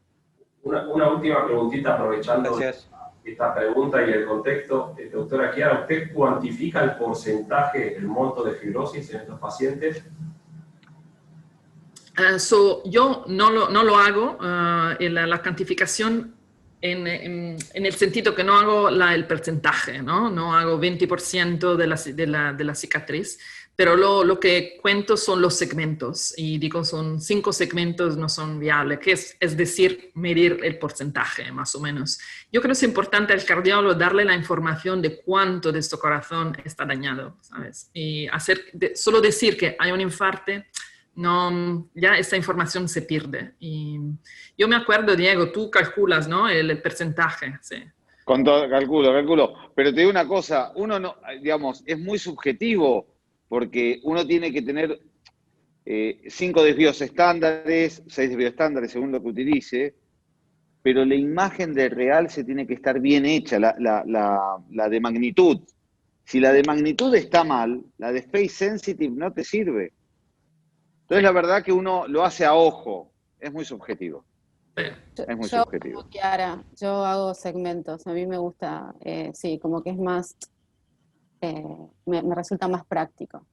Una última preguntita, aprovechando esta pregunta y el contexto. Doctora Chiara, ¿usted cuantifica el porcentaje, el monto de fibrosis en estos pacientes? Yo no lo hago, la cuantificación en el sentido que no hago el porcentaje, no hago 20% de la cicatriz, pero lo que cuento son los segmentos, y digo, son 5 segmentos, no son viables, que es decir, medir el porcentaje, más o menos. Yo creo que es importante al cardiólogo darle la información de cuánto de este corazón está dañado, ¿sabes? Y solo decir que hay un infarto, no, ya esta información se pierde. Y yo me acuerdo, Diego, tú calculas, ¿no? El porcentaje, sí. Con todo, calculo. Pero te digo una cosa, uno no, digamos, es muy subjetivo, porque uno tiene que tener 5 desvíos estándares, 6 desvíos estándares, según lo que utilice, pero la imagen de real se tiene que estar bien hecha, la de magnitud. Si la de magnitud está mal, la de phase sensitive no te sirve. Entonces la verdad que uno lo hace a ojo, es muy subjetivo. Es muy subjetivo. Como Chiara, yo hago segmentos, a mí me gusta, sí, como que es más, me resulta más práctico.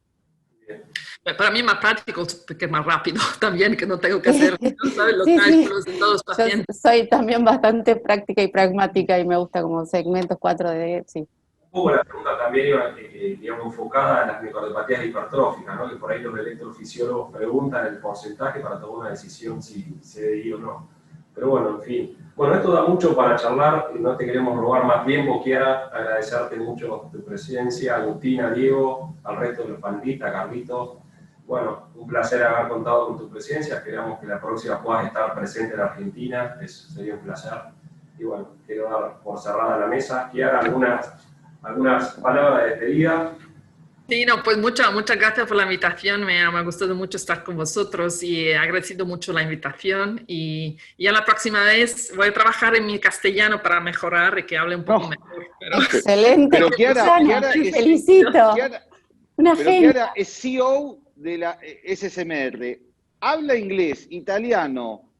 Para mí es más práctico porque es más rápido también, que no tengo que hacer, ¿sabes? Los cálculos de todos los pacientes. Yo soy también bastante práctica y pragmática y me gusta como segmentos 4D, sí. La pregunta también iba, digamos, enfocada en las microdiopatías hipertróficas, ¿no? Que por ahí los electrofisiólogos preguntan el porcentaje para tomar una decisión si se debe ir o no. Pero bueno, en fin. Bueno, esto da mucho para charlar, no te queremos robar más tiempo. Quiero agradecerte mucho tu presencia, Agustina, Diego, al resto de los panelistas, Carlitos. Bueno, un placer haber contado con tu presencia. Esperamos que la próxima puedas estar presente en Argentina, sería un placer. Y bueno, quiero dar por cerrada la mesa. Quiero algunas palabras de despedida. Sí, no, pues muchas gracias por la invitación, me ha gustado mucho estar con vosotros y he agradecido mucho la invitación y ya la próxima vez voy a trabajar en mi castellano para mejorar y que hable un poco mejor. Pero... Excelente, pero Chiara te felicito. Una genia. Chiara es CEO de la SSMR, habla inglés, italiano,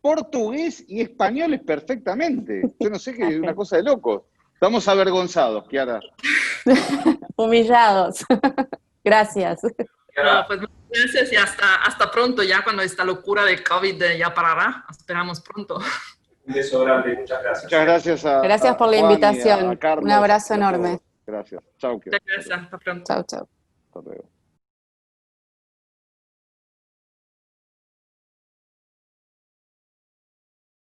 portugués y español perfectamente. Yo no sé, que es una cosa de locos. Estamos avergonzados, Chiara. Humillados. Gracias. No, pues muchas gracias y hasta pronto, ya cuando esta locura de COVID ya parará. Esperamos pronto. Un beso grande, muchas gracias. Muchas gracias gracias por la Juan invitación. Carlos, un abrazo enorme. Gracias. Chao. Muchas gracias, hasta pronto. Chao. Hasta luego.